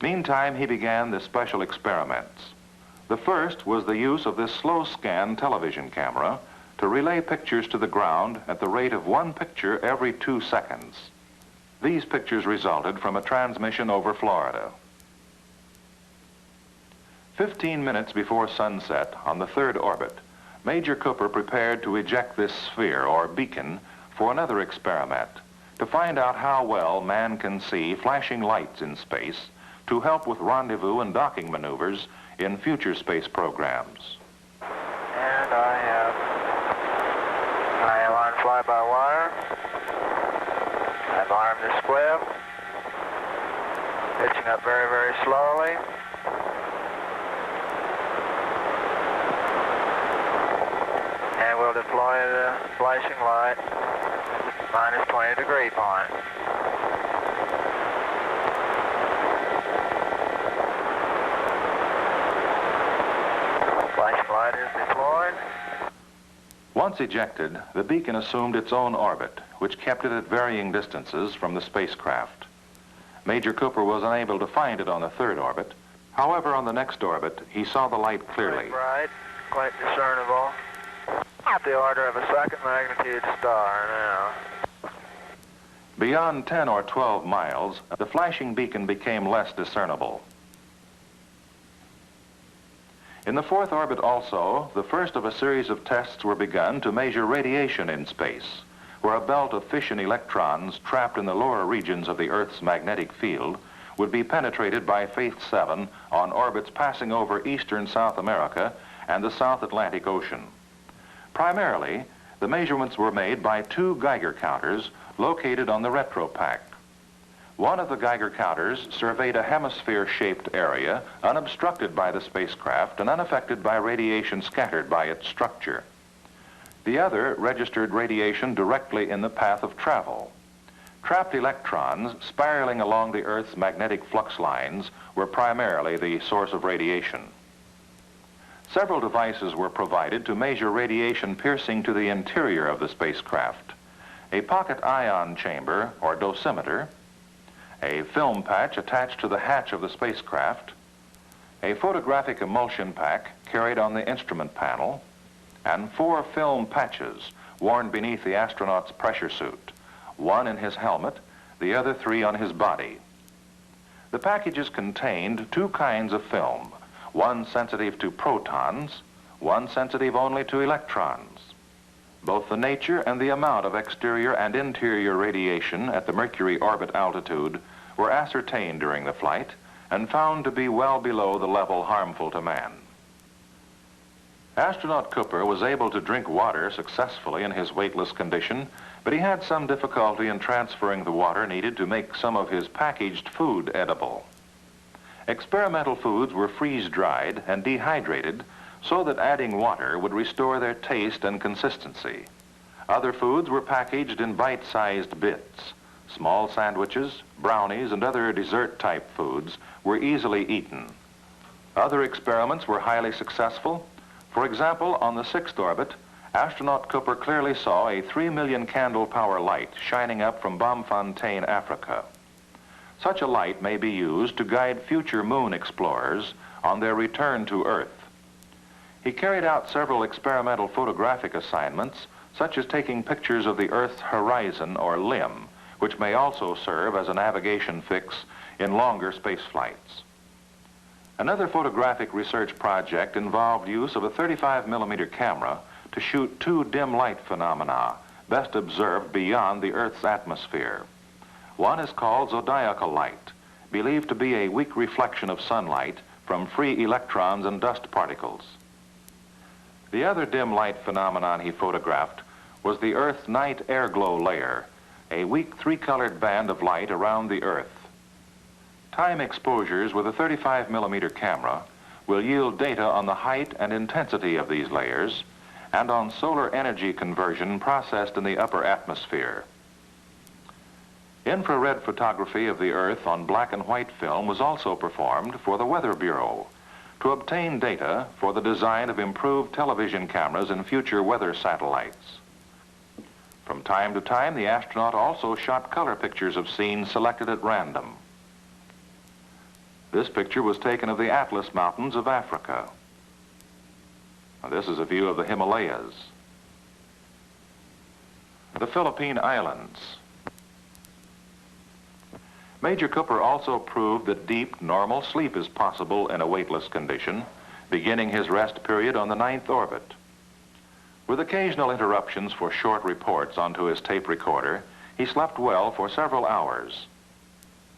Meantime, he began the special experiments. The first was the use of this slow-scan television camera to relay pictures to the ground at the rate of 1 picture every 2 seconds. These pictures resulted from a transmission over Florida. 15 minutes before sunset on the 3rd orbit, Major Cooper prepared to eject this sphere or beacon for another experiment to find out how well man can see flashing lights in space to help with rendezvous and docking maneuvers in future space programs. And I am on fly-by-wire. I've armed the squib. Pitching up very, very slowly. And we'll deploy the flashing light minus 20 degree point. Flashing light is deployed. Once ejected, the beacon assumed its own orbit, which kept it at varying distances from the spacecraft. Major Cooper was unable to find it on the 3rd orbit. However, on the next orbit, he saw the light clearly. Quite bright, quite discernible. The order of a 2nd magnitude star now. Beyond 10 or 12 miles, the flashing beacon became less discernible. In the 4th orbit also, the first of a series of tests were begun to measure radiation in space, where a belt of fission electrons trapped in the lower regions of the Earth's magnetic field would be penetrated by Faith 7 on orbits passing over eastern South America and the South Atlantic Ocean. Primarily, the measurements were made by 2 Geiger counters located on the retropack. One of the Geiger counters surveyed a hemisphere-shaped area unobstructed by the spacecraft and unaffected by radiation scattered by its structure. The other registered radiation directly in the path of travel. Trapped electrons spiraling along the Earth's magnetic flux lines were primarily the source of radiation. Several devices were provided to measure radiation piercing to the interior of the spacecraft. A pocket ion chamber, or dosimeter, a film patch attached to the hatch of the spacecraft, a photographic emulsion pack carried on the instrument panel, and 4 film patches worn beneath the astronaut's pressure suit, 1 in his helmet, the other 3 on his body. The packages contained 2 kinds of film, one sensitive to protons, one sensitive only to electrons. Both the nature and the amount of exterior and interior radiation at the Mercury orbit altitude were ascertained during the flight and found to be well below the level harmful to man. Astronaut Cooper was able to drink water successfully in his weightless condition, but he had some difficulty in transferring the water needed to make some of his packaged food edible. Experimental foods were freeze-dried and dehydrated so that adding water would restore their taste and consistency. Other foods were packaged in bite-sized bits. Small sandwiches, brownies, and other dessert-type foods were easily eaten. Other experiments were highly successful. For example, on the 6th orbit, astronaut Cooper clearly saw a 3 million candle power light shining up from Bomfontein, Africa. Such a light may be used to guide future moon explorers on their return to Earth. He carried out several experimental photographic assignments, such as taking pictures of the Earth's horizon or limb, which may also serve as a navigation fix in longer space flights. Another photographic research project involved use of a 35mm camera to shoot 2 dim light phenomena best observed beyond the Earth's atmosphere. One is called zodiacal light, believed to be a weak reflection of sunlight from free electrons and dust particles. The other dim light phenomenon he photographed was the Earth's night airglow layer, a weak 3-colored band of light around the Earth. Time exposures with a 35mm camera will yield data on the height and intensity of these layers and on solar energy conversion processed in the upper atmosphere. Infrared photography of the Earth on black and white film was also performed for the Weather Bureau to obtain data for the design of improved television cameras and future weather satellites. From time to time, the astronaut also shot color pictures of scenes selected at random. This picture was taken of the Atlas Mountains of Africa. Now, this is a view of the Himalayas, the Philippine Islands. Major Cooper also proved that deep, normal sleep is possible in a weightless condition, beginning his rest period on the 9th orbit. With occasional interruptions for short reports onto his tape recorder, he slept well for several hours.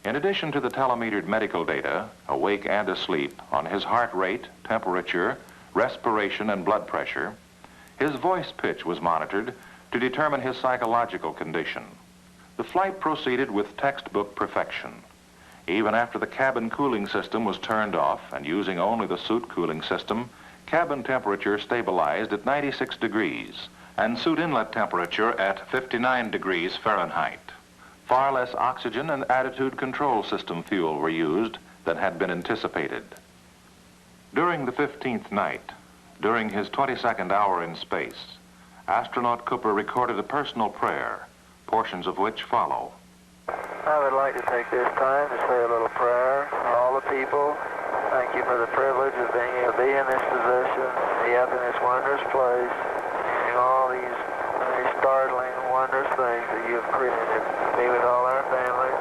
In addition to the telemetered medical data, awake and asleep, on his heart rate, temperature, respiration, and blood pressure, his voice pitch was monitored to determine his psychological condition. The flight proceeded with textbook perfection. Even after the cabin cooling system was turned off and using only the suit cooling system, cabin temperature stabilized at 96 degrees and suit inlet temperature at 59 degrees Fahrenheit. Far less oxygen and attitude control system fuel were used than had been anticipated. During the 15th night, during his 22nd hour in space, astronaut Cooper recorded a personal prayer, portions of which follow. I would like to take this time to say a little prayer for all the people. Thank you for the privilege of being able to be in this position, be up in this wondrous place, doing all these very startling, wondrous things that you have created. Be with all our families.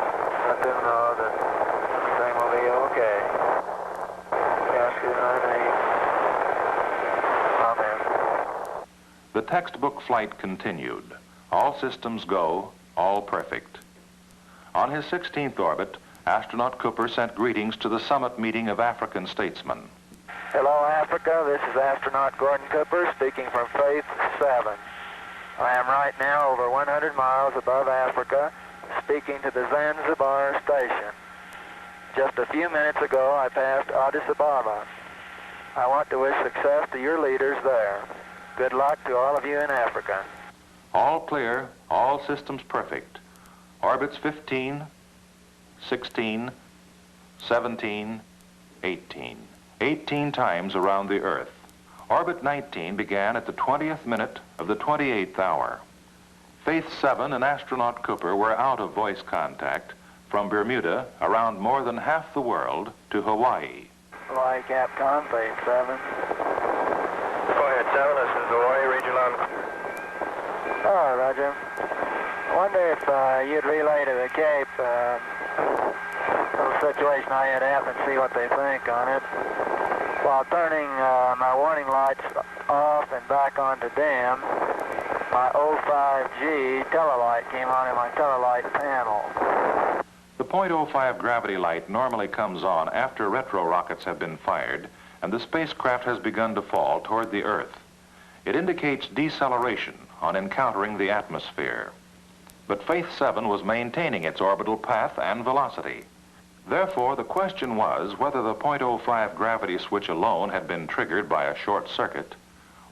Let them know that everything will be okay. We ask it in thy name. Amen. The textbook flight continued. All systems go, all perfect. On his 16th orbit, astronaut Cooper sent greetings to the summit meeting of African statesmen. Hello, Africa. This is astronaut Gordon Cooper speaking from Faith 7. I am right now over 100 miles above Africa, speaking to the Zanzibar station. Just a few minutes ago, I passed Addis Ababa. I want to wish success to your leaders there. Good luck to all of you in Africa. All clear, all systems perfect. Orbits 15, 16, 17, 18. 18 times around the Earth. Orbit 19 began at the 20th minute of the 28th hour. Faith 7 and astronaut Cooper were out of voice contact from Bermuda around more than half the world to Hawaii. Hawaii Capcom, Faith 7. Go ahead, 7. This is Hawaii. Read your line. Oh, Roger. I wonder if you'd relay to the Cape a little situation I had happen, see what they think on it. While turning my warning lights off and back on to dim, my 05G telelight came on in my telelight panel. The .05 gravity light normally comes on after retro rockets have been fired and the spacecraft has begun to fall toward the Earth. It indicates deceleration on encountering the atmosphere. But Faith 7 was maintaining its orbital path and velocity. Therefore, the question was whether the .05 gravity switch alone had been triggered by a short circuit,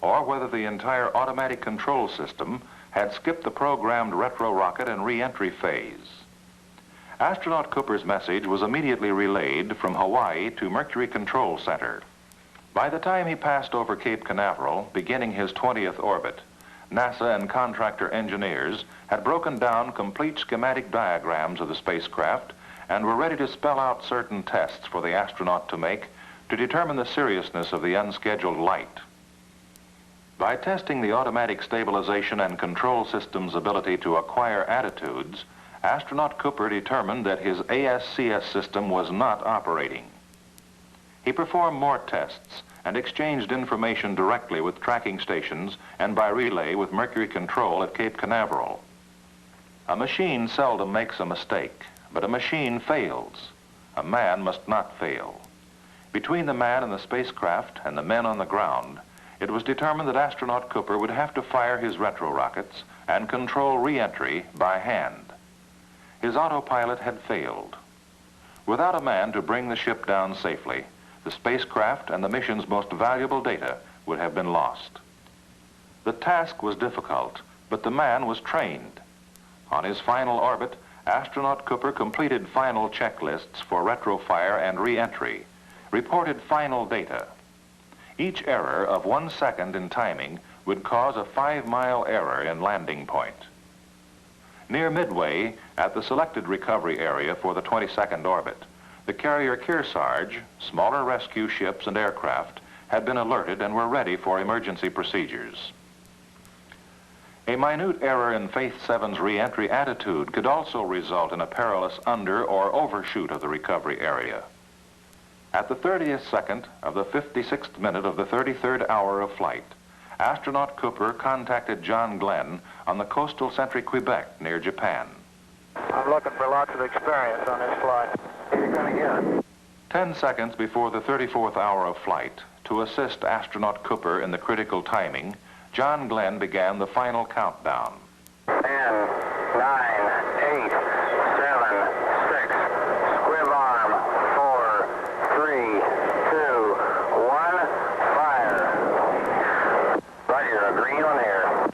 or whether the entire automatic control system had skipped the programmed retro rocket and re-entry phase. Astronaut Cooper's message was immediately relayed from Hawaii to Mercury Control Center. By the time he passed over Cape Canaveral, beginning his 20th orbit, NASA and contractor engineers had broken down complete schematic diagrams of the spacecraft and were ready to spell out certain tests for the astronaut to make to determine the seriousness of the unscheduled light. By testing the automatic stabilization and control system's ability to acquire attitudes, astronaut Cooper determined that his ASCS system was not operating. He performed more tests and exchanged information directly with tracking stations and by relay with Mercury Control at Cape Canaveral. A machine seldom makes a mistake, but a machine fails. A man must not fail. Between the man in the spacecraft and the men on the ground, it was determined that astronaut Cooper would have to fire his retro rockets and control re-entry by hand. His autopilot had failed. Without a man to bring the ship down safely, the spacecraft and the mission's most valuable data would have been lost. The task was difficult, but the man was trained. On his final orbit, astronaut Cooper completed final checklists for retrofire and re-entry. reported final data. Each error of 1 second in timing would cause a 5-mile error in landing point. Near midway, at the selected recovery area for the 22nd orbit, the carrier Kearsarge, smaller rescue ships and aircraft had been alerted and were ready for emergency procedures. A minute error in Faith 7's re-entry attitude could also result in a perilous under or overshoot of the recovery area. At the 30th second of the 56th minute of the 33rd hour of flight, astronaut Cooper contacted John Glenn on the coastal Century Quebec near Japan. I'm looking for lots of experience on this flight. You're going to get it. 10 seconds before the 34th hour of flight, to assist astronaut Cooper in the critical timing, John Glenn began the final countdown. 10, 9, 8, 7, 6, squib arm, 4, 3, 2, 1, fire. Roger, a green on air.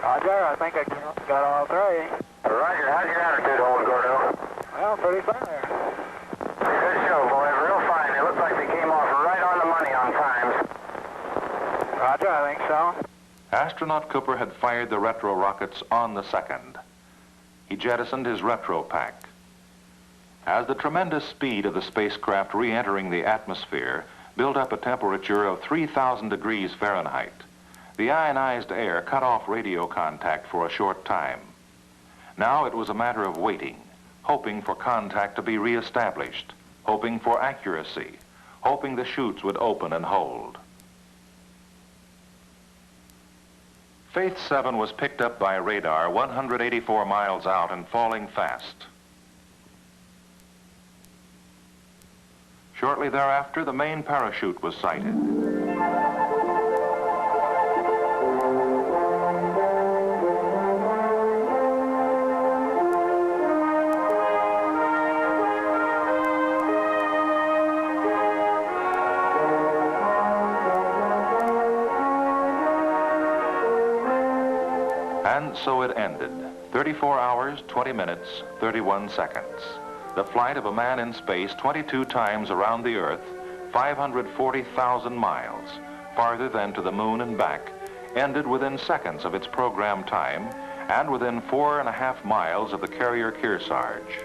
Roger, I think I got all three. Roger, how's your attitude hold, Gordo? Well, pretty fine there. Good show, boys, real fine. It looks like they came off right on the money on times. Roger, I think so. Astronaut Cooper had fired the retro rockets on the second. He jettisoned his retro pack. As the tremendous speed of the spacecraft re-entering the atmosphere built up a temperature of 3,000 degrees Fahrenheit, the ionized air cut off radio contact for a short time. Now it was a matter of waiting, hoping for contact to be reestablished, hoping for accuracy, hoping the chutes would open and hold. Faith 7 was picked up by radar 184 miles out and falling fast. Shortly thereafter, the main parachute was sighted. And so it ended. 34 hours, 20 minutes, 31 seconds. The flight of a man in space 22 times around the Earth, 540,000 miles, farther than to the moon and back, ended within seconds of its program time and within 4.5 miles of the carrier Kearsarge.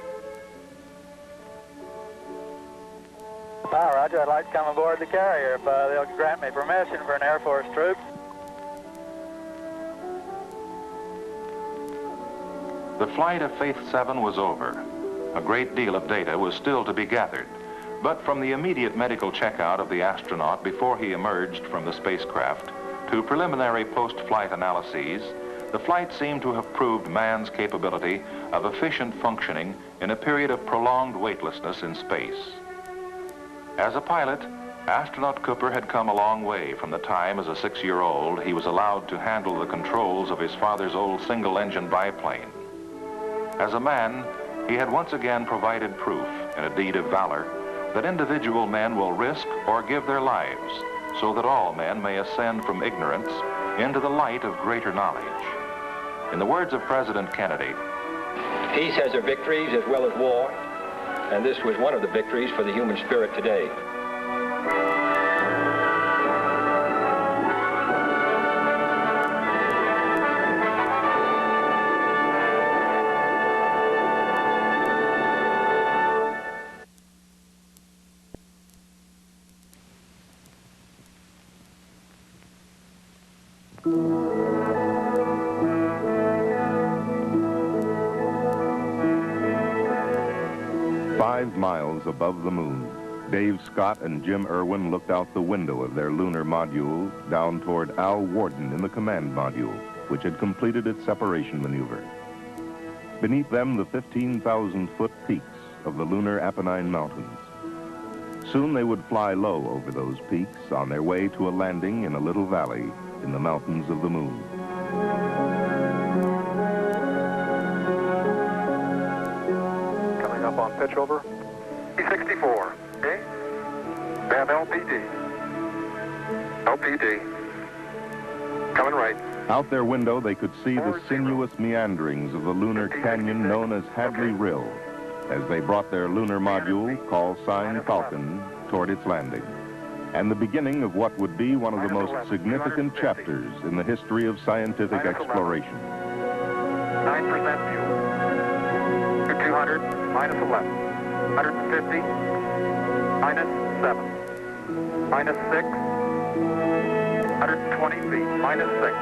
Hi, Roger. I'd like to come aboard the carrier if they'll grant me permission for an Air Force troop. The flight of Faith 7 was over. A great deal of data was still to be gathered, but from the immediate medical checkout of the astronaut before he emerged from the spacecraft to preliminary post-flight analyses, the flight seemed to have proved man's capability of efficient functioning in a period of prolonged weightlessness in space. As a pilot, astronaut Cooper had come a long way from the time as a 6-year-old he was allowed to handle the controls of his father's old single-engine biplane. As a man, he had once again provided proof in a deed of valor that individual men will risk or give their lives so that all men may ascend from ignorance into the light of greater knowledge. In the words of President Kennedy, peace has her victories as well as war, and this was one of the victories for the human spirit today. Miles above the moon, Dave Scott and Jim Irwin looked out the window of their lunar module down toward Al Warden in the command module, which had completed its separation maneuver. Beneath them, the 15,000-foot peaks of the lunar Apennine Mountains. Soon they would fly low over those peaks on their way to a landing in a little valley in the mountains of the moon. Coming up on pitch over. 64, okay? Have LPD. LPD. Coming right. Out their window, they could see the sinuous meanderings of the lunar canyon known as Hadley Rill as they brought their lunar module, call sign Falcon, toward its landing, and the beginning of what would be one of the most significant chapters in the history of scientific exploration. 9% fuel. 200, minus 11. 150, minus 7. Minus 6. 120 feet, minus 6.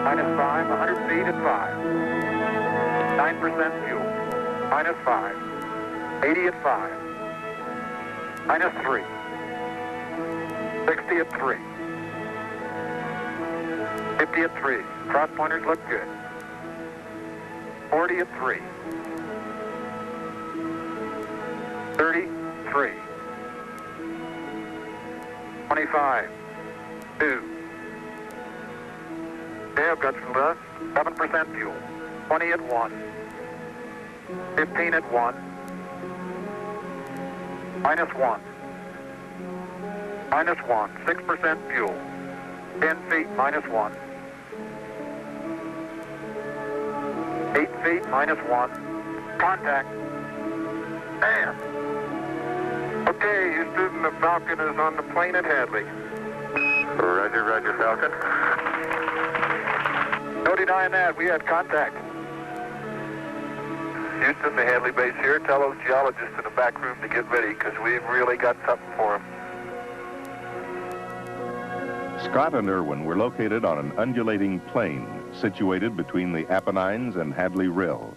Minus 5, 100 feet at 5. 9% fuel. Minus 5. 80 at 5. Minus 3. 60 at 3. 50 at 3. Cross pointers look good. 40 at 3. 33. 25. 2. Okay, I've got some 7% fuel. 20 at 1. 15 at 1. Minus 1. Minus 1. 6% fuel. 10 feet, minus 1. 8 feet, minus 1. Contact. Bam! Okay, Houston, the Falcon is on the plane at Hadley. Roger, roger, Falcon. No denying that, we had contact. Houston, the Hadley base here. Tell those geologists in the back room to get ready, because we've really got something for them. Scott and Irwin were located on an undulating plain situated between the Apennines and Hadley Rill,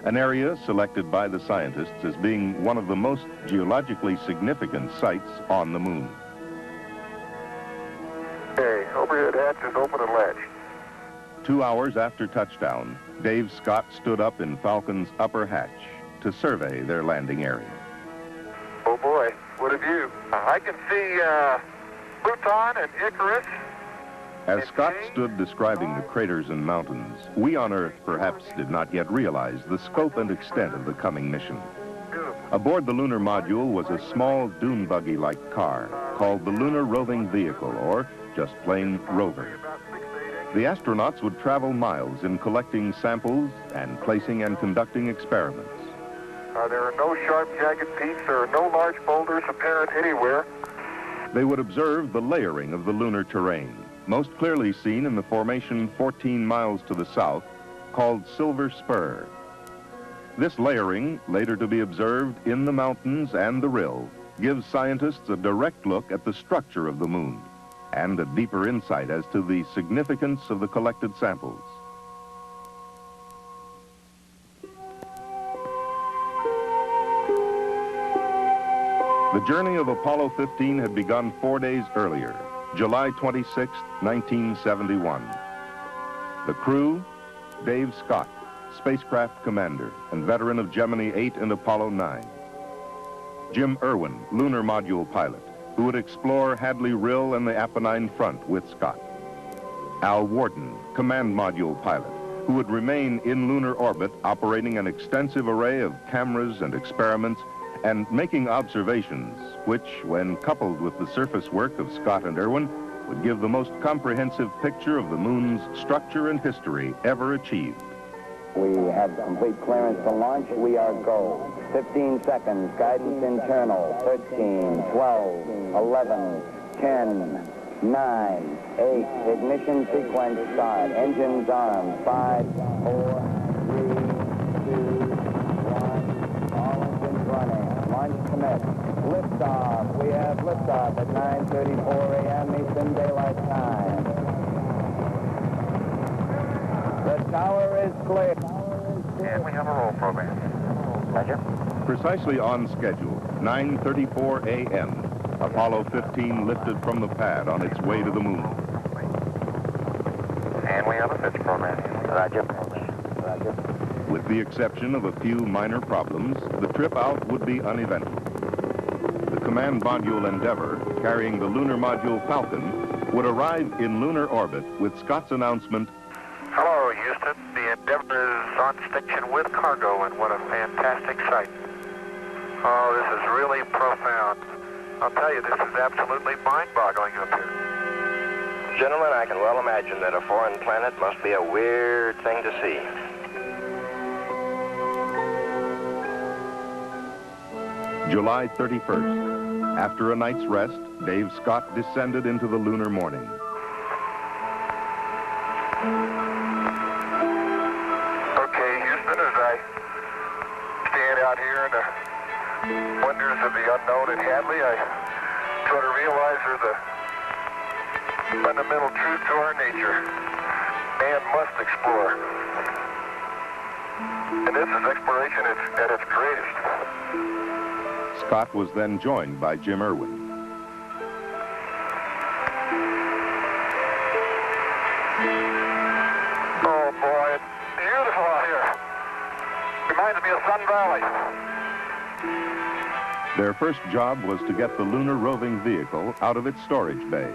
an area selected by the scientists as being one of the most geologically significant sites on the moon. Okay, overhead hatch is open and latch. 2 hours after touchdown, Dave Scott stood up in Falcon's upper hatch to survey their landing area. Oh boy, what a view. I can see Pluton and Icarus. As Scott stood describing the craters and mountains, we on Earth perhaps did not yet realize the scope and extent of the coming mission. Aboard the lunar module was a small dune buggy-like car called the Lunar Roving Vehicle, or just plain Rover. The astronauts would travel miles in collecting samples and placing and conducting experiments. There are no sharp, jagged peaks. There are no large boulders apparent anywhere. They would observe the layering of the lunar terrain, most clearly seen in the formation 14 miles to the south, called Silver Spur. This layering, later to be observed in the mountains and the rill, gives scientists a direct look at the structure of the moon and a deeper insight as to the significance of the collected samples. The journey of Apollo 15 had begun 4 days earlier, July 26, 1971. The crew, Dave Scott, spacecraft commander and veteran of Gemini 8 and Apollo 9. Jim Irwin, lunar module pilot, who would explore Hadley Rill and the Apennine front with Scott. Al Warden, command module pilot, who would remain in lunar orbit operating an extensive array of cameras and experiments and making observations, which, when coupled with the surface work of Scott and Irwin, would give the most comprehensive picture of the moon's structure and history ever achieved. We have complete clearance to launch. We are go. 15 seconds. Guidance internal. 13, 12, 11, 10, 9, 8. Ignition sequence start. Engines armed. 5, 4, 3, 2, 1. All engines running. Launch commit. Liftoff. We have liftoff at 9:34 a.m. Eastern Daylight Time. The tower is clear. And we have a roll program. Roger. Precisely on schedule, 9:34 a.m., Apollo 15 lifted from the pad on its way to the moon. And we have a pitch program. Roger. Roger. With the exception of a few minor problems, the trip out would be uneventful. The command module Endeavour, carrying the lunar module Falcon, would arrive in lunar orbit with Scott's announcement, Hello, Houston. The Endeavour is on station with cargo, and what a fantastic sight. Oh, this is really profound. I'll tell you, this is absolutely mind-boggling up here. Gentlemen, I can well imagine that a foreign planet must be a weird thing to see. July 31st. After a night's rest, Dave Scott descended into the lunar morning. Okay, Houston, as I stand out here in the wonders of the unknown at Hadley, I try to realize there's a fundamental truth to our nature. Man must explore. And this is exploration at its greatest. Scott was then joined by Jim Irwin. Oh boy, it's beautiful out here. Reminds me of Sun Valley. Their first job was to get the lunar roving vehicle out of its storage bay.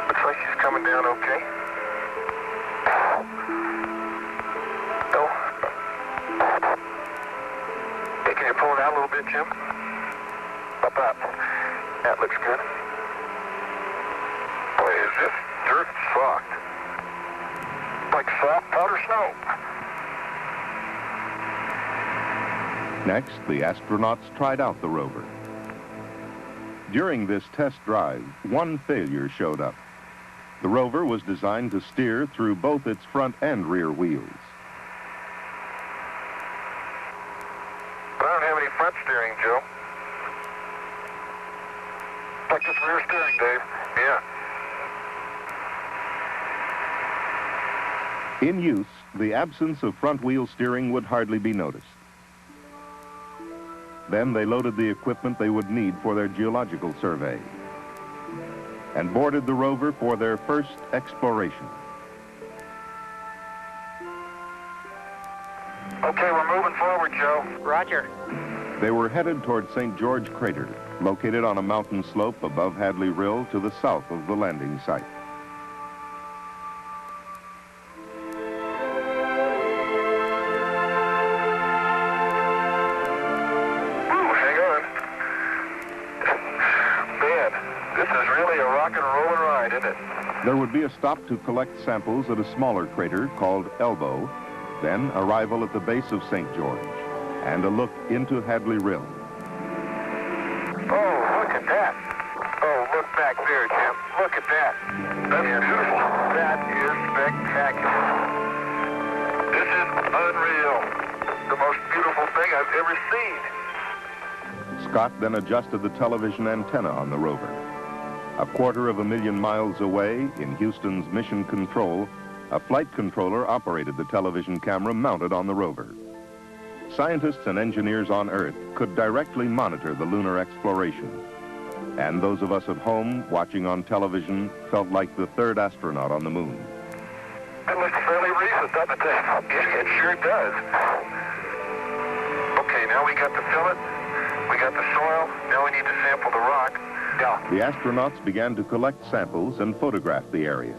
Looks like she's coming down okay. No. Hey, can you pull it out a little bit, Jim? About that. That looks good. Boy, is this dirt soft. Like soft powder snow. Next, the astronauts tried out the rover. During this test drive, one failure showed up. The rover was designed to steer through both its front and rear wheels. But I don't have any front steering, Joe. Like this rear steering, Dave. Yeah. In use, the absence of front wheel steering would hardly be noticed. Then they loaded the equipment they would need for their geological survey and boarded the rover for their first exploration. Okay, we're moving forward, Joe. Roger. They were headed toward St. George Crater, located on a mountain slope above Hadley Rill to the south of the landing site. There would be a stop to collect samples at a smaller crater called Elbow, then arrival at the base of St. George, and a look into Hadley Rill. Oh, look at that. Oh, look back there, Jim. Look at that. That's beautiful. That is spectacular. This is unreal. The most beautiful thing I've ever seen. Scott then adjusted the television antenna on the rover. A 250,000 miles away, in Houston's Mission Control, a flight controller operated the television camera mounted on the rover. Scientists and engineers on Earth could directly monitor the lunar exploration. And those of us at home watching on television felt like the third astronaut on the moon. It looks fairly recent, doesn't it? It sure does. Okay, now we got the fillet, we got the soil, now we need to sample the rock. The astronauts began to collect samples and photograph the area.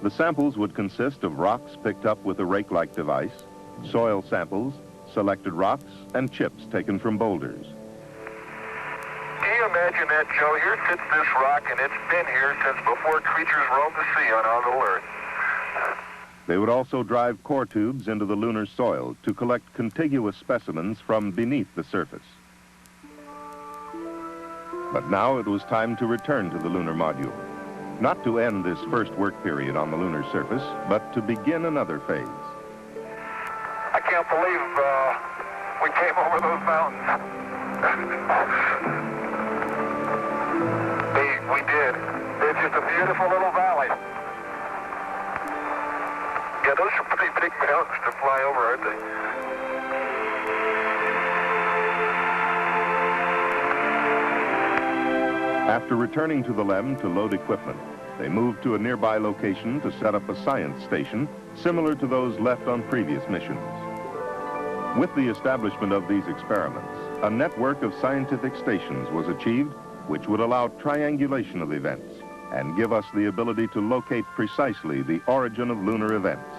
The samples would consist of rocks picked up with a rake-like device, soil samples, selected rocks, and chips taken from boulders. Can you imagine that, Joe? Here sits this rock, and it's been here since before creatures roamed the sea on our little Earth. They would also drive core tubes into the lunar soil to collect contiguous specimens from beneath the surface. But now it was time to return to the lunar module. Not to end this first work period on the lunar surface, but to begin another phase. I can't believe we came over those mountains. We did. It's just a beautiful little valley. Yeah, those are pretty big mountains to fly over, aren't they? After returning to the LEM to load equipment, they moved to a nearby location to set up a science station similar to those left on previous missions. With the establishment of these experiments, a network of scientific stations was achieved which would allow triangulation of events and give us the ability to locate precisely the origin of lunar events.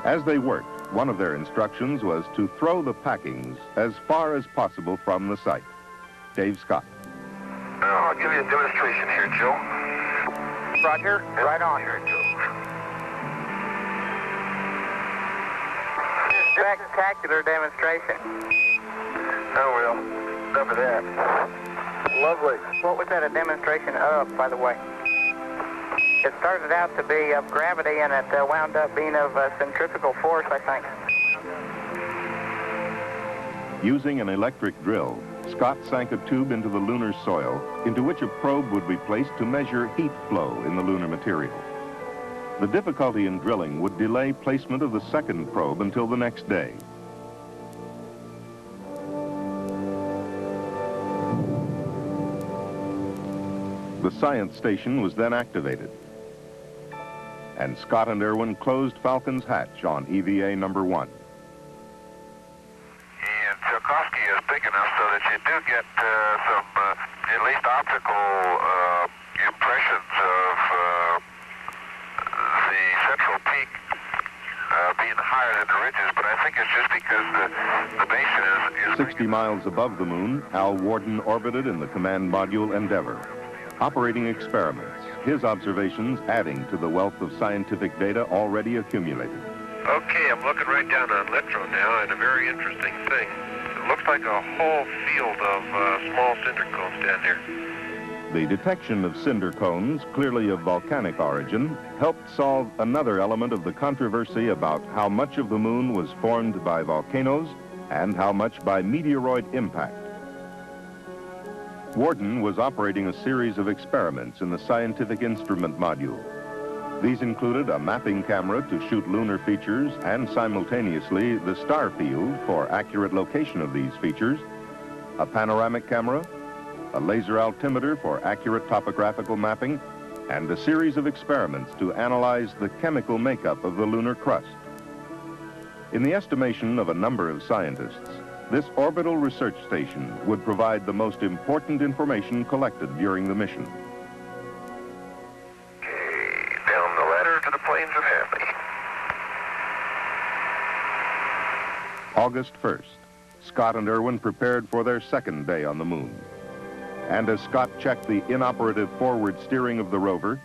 As they worked, one of their instructions was to throw the packings as far as possible from the site. Dave Scott. I'll give you a demonstration here, Joe. Roger, right on. Spectacular demonstration. Oh, well, enough of that. Lovely. What was that a demonstration of, by the way? It started out to be of gravity, and it wound up being of centrifugal force, I think. Using an electric drill, Scott sank a tube into the lunar soil, into which a probe would be placed to measure heat flow in the lunar material. The difficulty in drilling would delay placement of the second probe until the next day. The science station was then activated, and Scott and Irwin closed Falcon's hatch on EVA number 1. And Tsiolkovsky is big enough so that you do get some, at least optical impressions of the central peak being higher than the ridges, but I think it's just because the basin is 60 miles above the moon, Al Warden orbited in the command module Endeavour, operating experiments, his observations adding to the wealth of scientific data already accumulated. Okay, I'm looking right down on Littrow now, and a very interesting thing. It looks like a whole field of small cinder cones down there. The detection of cinder cones, clearly of volcanic origin, helped solve another element of the controversy about how much of the moon was formed by volcanoes and how much by meteoroid impact. Warden was operating a series of experiments in the scientific instrument module. These included a mapping camera to shoot lunar features and simultaneously the star field for accurate location of these features, a panoramic camera, a laser altimeter for accurate topographical mapping, and a series of experiments to analyze the chemical makeup of the lunar crust. In the estimation of a number of scientists, this orbital research station would provide the most important information collected during the mission. Okay, down the ladder to the plains of Hadley. August 1st, Scott and Irwin prepared for their second day on the moon. And as Scott checked the inoperative forward steering of the rover,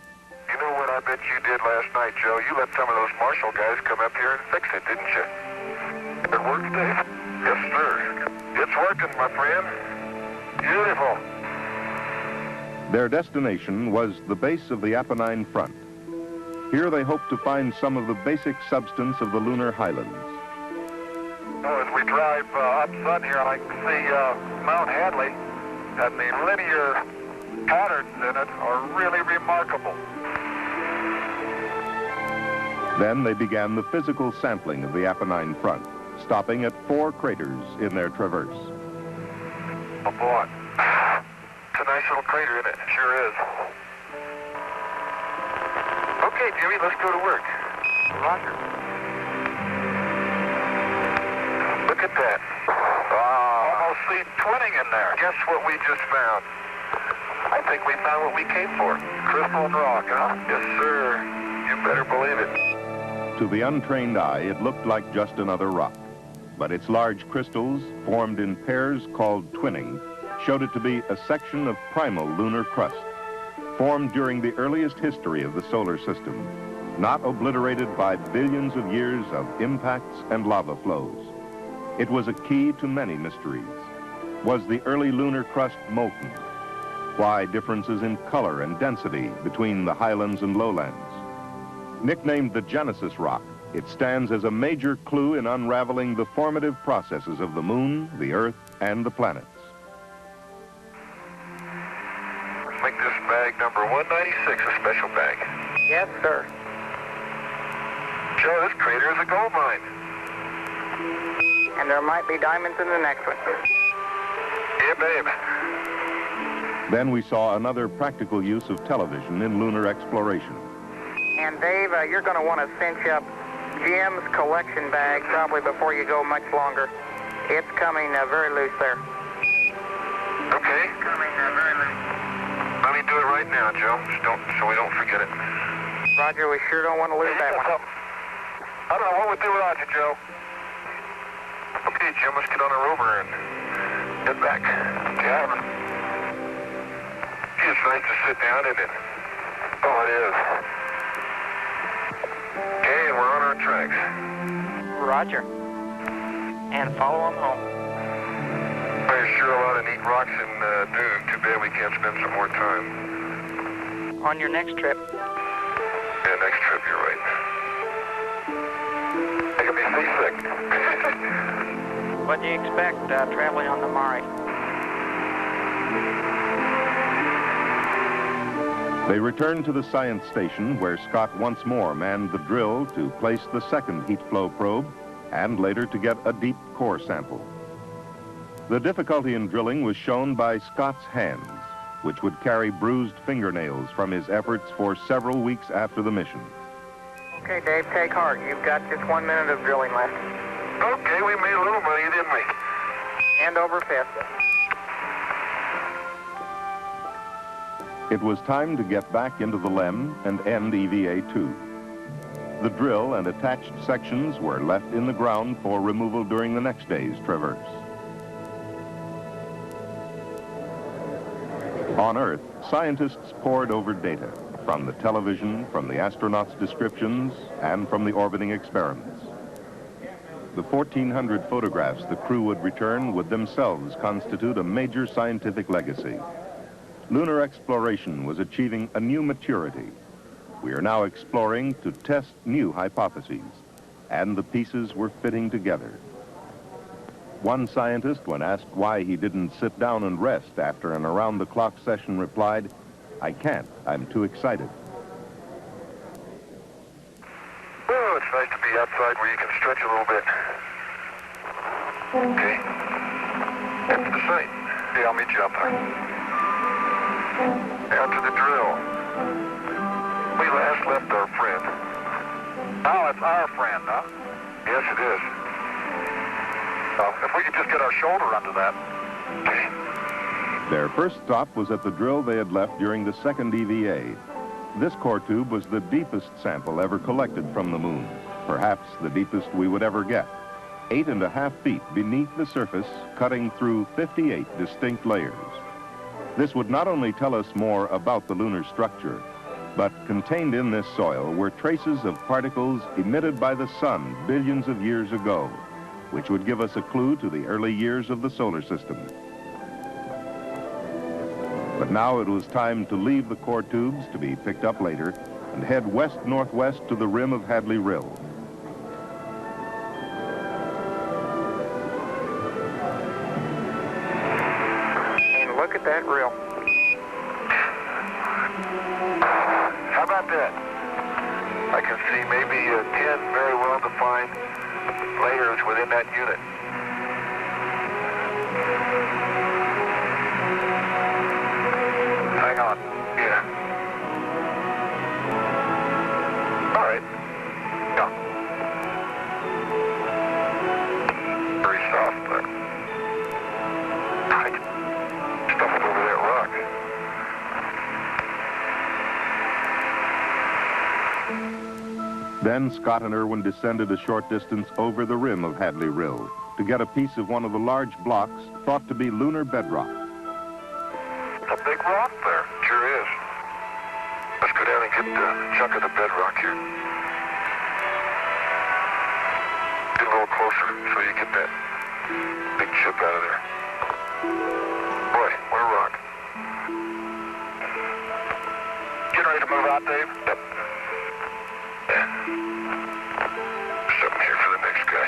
You know what I bet you did last night, Joe? You let some of those Marshall guys come up here and fix it, didn't you? It worked, Dave? Yes, sir. It's working, my friend. Beautiful. their destination was the base of the Apennine Front. Here they hoped to find some of the basic substance of the lunar highlands. As we drive up sun here, I can see Mount Hadley, and the linear patterns in it are really remarkable. Then they began the physical sampling of the Apennine Front, stopping at 4 craters in their traverse. Oh, boy. It's a nice little crater, isn't it? It sure is. Okay, Jimmy, let's go to work. Roger. Look at that. Almost see twinning in there. Guess what we just found? I think we found what we came for. Crystal rock, huh? Yes, sir. You better believe it. To the untrained eye, it looked like just another rock. But its large crystals, formed in pairs called twinning, showed it to be a section of primal lunar crust, formed during the earliest history of the solar system, not obliterated by billions of years of impacts and lava flows. It was a key to many mysteries. Was the early lunar crust molten? Why differences in color and density between the highlands and lowlands? Nicknamed the Genesis Rock, it stands as a major clue in unraveling the formative processes of the moon, the Earth, and the planets. Make this bag number 196 a special bag. Yes, sir. Joe, this crater is a gold mine. And there might be diamonds in the next one. Yeah, babe. Then we saw another practical use of television in lunar exploration. And Dave, you're going to want to cinch up Jim's collection bag probably before you go much longer. It's coming very loose there. Okay. Coming very loose. Let me do it right now, Joe, so we don't forget it. Roger, we sure don't want to lose that one. I don't know what we'd do without you, Joe. Okay, Jim, let's get on a rover and get back. Yeah. It's nice to sit down in it. Oh, it is. Okay, and we're on our tracks. Roger. And follow them home. There's sure a lot of neat rocks in Dune. Too bad we can't spend some more time. On your next trip. Yeah, next trip, you're right. Making me seasick. What do you expect traveling on the Mari? They returned to the science station where Scott once more manned the drill to place the second heat flow probe and later to get a deep core sample. The difficulty in drilling was shown by Scott's hands, which would carry bruised fingernails from his efforts for several weeks after the mission. Okay, Dave, take heart. You've got just 1 minute of drilling left. Okay, we made a little money, didn't we? Hand over fist. It was time to get back into the LEM and end EVA-2. The drill and attached sections were left in the ground for removal during the next day's traverse. On Earth, scientists pored over data from the television, from the astronauts' descriptions, and from the orbiting experiments. The 1,400 photographs the crew would return would themselves constitute a major scientific legacy. Lunar exploration was achieving a new maturity. We are now exploring to test new hypotheses, and the pieces were fitting together. One scientist, when asked why he didn't sit down and rest after an around-the-clock session, replied, "I can't. I'm too excited." Oh, it's nice to be outside where you can stretch a little bit. Okay. That's the site. Yeah, I'll meet you up there. Out to the drill. We last left our friend. Oh, it's our friend, huh? Yes, it is. If we could just get our shoulder under that. Okay. Their first stop was at the drill they had left during the second EVA. This core tube was the deepest sample ever collected from the moon, perhaps the deepest we would ever get. 8.5 feet beneath the surface, cutting through 58 distinct layers. This would not only tell us more about the lunar structure, but contained in this soil were traces of particles emitted by the sun billions of years ago, which would give us a clue to the early years of the solar system. But now it was time to leave the core tubes to be picked up later and head west-northwest to the rim of Hadley Rill. And look at that rill. How about that? I can see maybe 10 very well-defined layers within that unit. Hang on. Yeah. All right. Yeah. Very soft there. I can stuff it over that rock. Then Scott and Irwin descended a short distance over the rim of Hadley Rill to get a piece of one of the large blocks thought to be lunar bedrock. A big rock there. Sure is. Let's go down and get a chunk of the bedrock here. Get a little closer so you get that big chip out of there. Boy, what a rock. Getting ready to move out, Dave? Yep. Yeah. Something here for the next guy.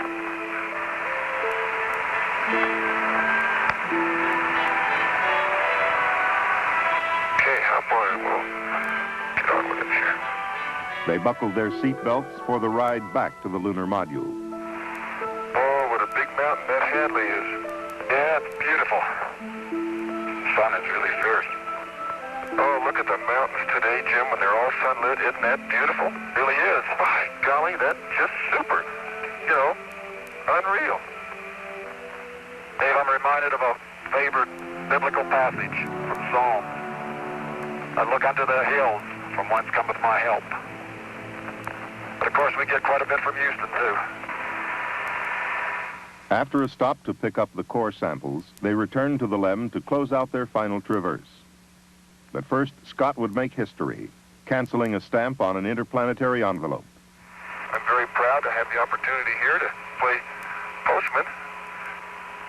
Okay, hop on and we'll get on with it here. They buckled their seat belts for the ride back to the lunar module. Oh, what a big mountain that Hadley is. Yeah, it's beautiful. The sun is really fierce. Oh, look at the mountains today, Jim, when they're all sunlit. Isn't that beautiful? Really is. By golly, that's just super. You know, unreal. Dave, I'm reminded of a favorite biblical passage from Psalms. I look unto the hills from whence cometh my help. But of course, we get quite a bit from Houston, too. After a stop to pick up the core samples, they returned to the LEM to close out their final traverse. But first, Scott would make history, canceling a stamp on an interplanetary envelope. I'm very proud to have the opportunity here to play postman.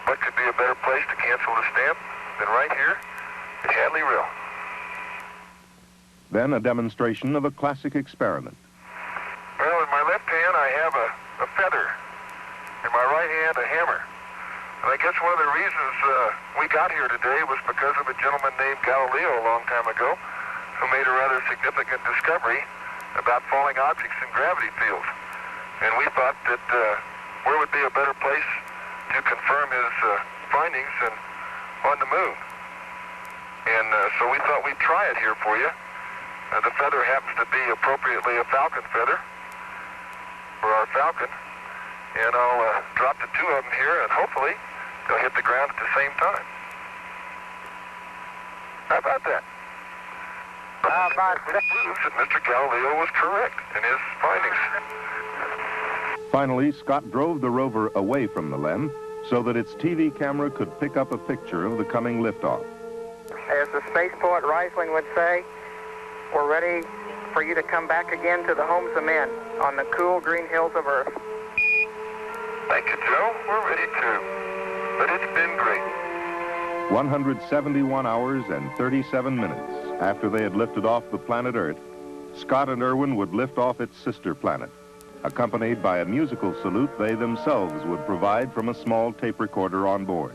What could be a better place to cancel the stamp than right here at Hadley-Rill? Then a demonstration of a classic experiment. Well, in my left hand I have a feather. In my right hand a hammer. And I guess one of the reasons we got here today was because of a gentleman named Galileo a long time ago who made a rather significant discovery about falling objects in gravity fields. And we thought that where would be a better place to confirm his findings than on the moon. And so we thought we'd try it here for you. The feather happens to be appropriately a falcon feather for our falcon. And I'll drop the two of them here, and hopefully they'll hit the ground at the same time. How about that? Proves that Mr. Galileo was correct in his findings. Finally, Scott drove the rover away from the LEM so that its TV camera could pick up a picture of the coming liftoff. As the space poet Riesling would say, we're ready for you to come back again to the homes of men on the cool green hills of Earth. Thank you, Joe. We're ready too. But it's been great. 171 hours and 37 minutes after they had lifted off the planet Earth, Scott and Irwin would lift off its sister planet, accompanied by a musical salute they themselves would provide from a small tape recorder on board.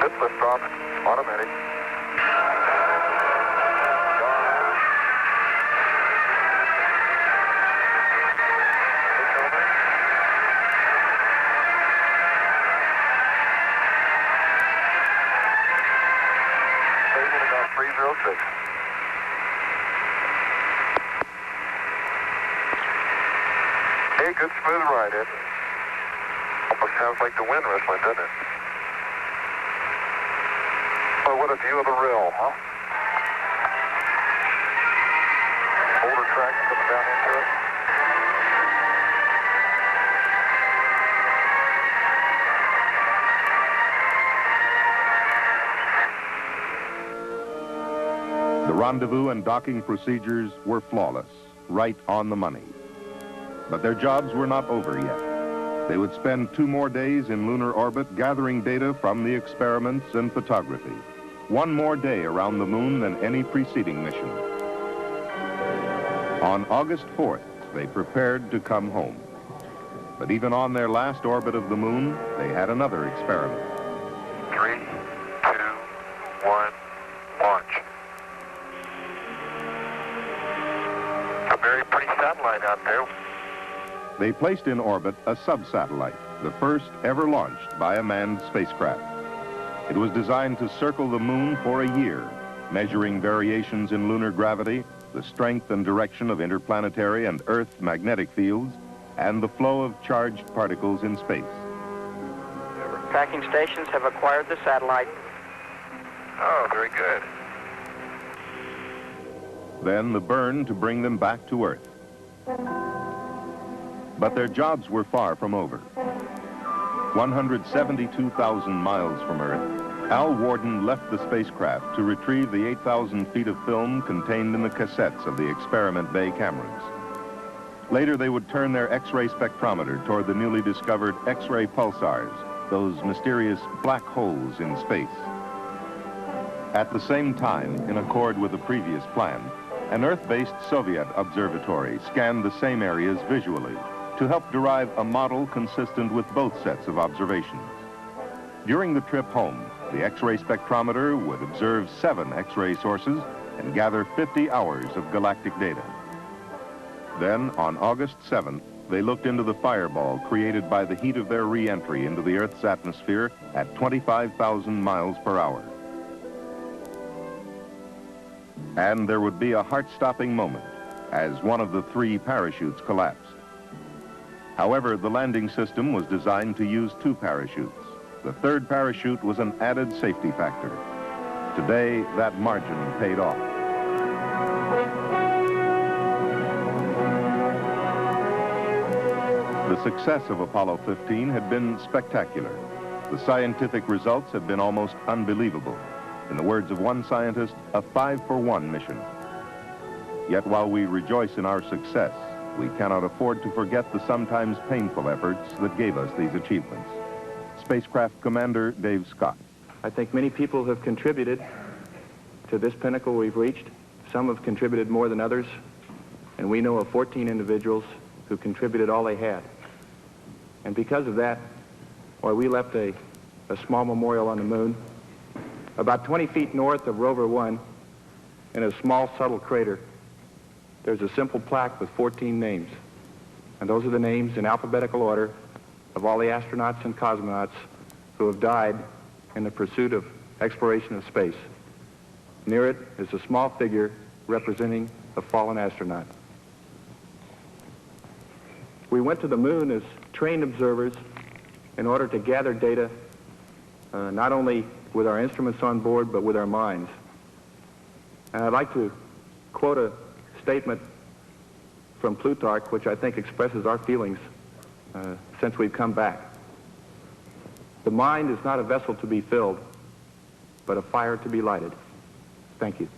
Good liftoff, automatic. Hey, good smooth ride, Ed. Almost sounds like the wind whistling, doesn't it? Oh, what a view of the rill, huh? Older track coming down into it. The rendezvous and docking procedures were flawless, right on the money. But their jobs were not over yet. They would spend 2 more days in lunar orbit gathering data from the experiments and photography. 1 more day around the moon than any preceding mission. On August 4th, they prepared to come home. But even on their last orbit of the moon, they had another experiment. 3, 2, 1, launch. A very pretty satellite out there. They placed in orbit a sub-satellite, the first ever launched by a manned spacecraft. It was designed to circle the moon for a year, measuring variations in lunar gravity, the strength and direction of interplanetary and Earth magnetic fields, and the flow of charged particles in space. Tracking stations have acquired the satellite. Oh, very good. Then the burn to bring them back to Earth. But their jobs were far from over. 172,000 miles from Earth, Al Warden left the spacecraft to retrieve the 8,000 feet of film contained in the cassettes of the experiment bay cameras. Later, they would turn their X-ray spectrometer toward the newly discovered X-ray pulsars, those mysterious black holes in space. At the same time, in accord with the previous plan, an Earth-based Soviet observatory scanned the same areas visually to help derive a model consistent with both sets of observations. During the trip home, the X-ray spectrometer would observe 7 X-ray sources and gather 50 hours of galactic data. Then, on August 7th, they looked into the fireball created by the heat of their re-entry into the Earth's atmosphere at 25,000 miles per hour. And there would be a heart-stopping moment as one of the 3 parachutes collapsed. However, the landing system was designed to use 2 parachutes. The 3rd parachute was an added safety factor. Today, that margin paid off. The success of Apollo 15 had been spectacular. The scientific results had been almost unbelievable. In the words of one scientist, a 5-for-1 mission. Yet while we rejoice in our success, we cannot afford to forget the sometimes painful efforts that gave us these achievements. Spacecraft Commander Dave Scott. I think many people have contributed to this pinnacle we've reached. Some have contributed more than others, and we know of 14 individuals who contributed all they had. And because of that, well, we left a small memorial on the moon. About 20 feet north of Rover 1, in a small subtle crater, there's a simple plaque with 14 names. And those are the names in alphabetical order of all the astronauts and cosmonauts who have died in the pursuit of exploration of space. Near it is a small figure representing a fallen astronaut. We went to the moon as trained observers in order to gather data not only with our instruments on board, but with our minds. And I'd like to quote a statement from Plutarch, which I think expresses our feelings since we've come back. The mind is not a vessel to be filled, but a fire to be lighted. Thank you.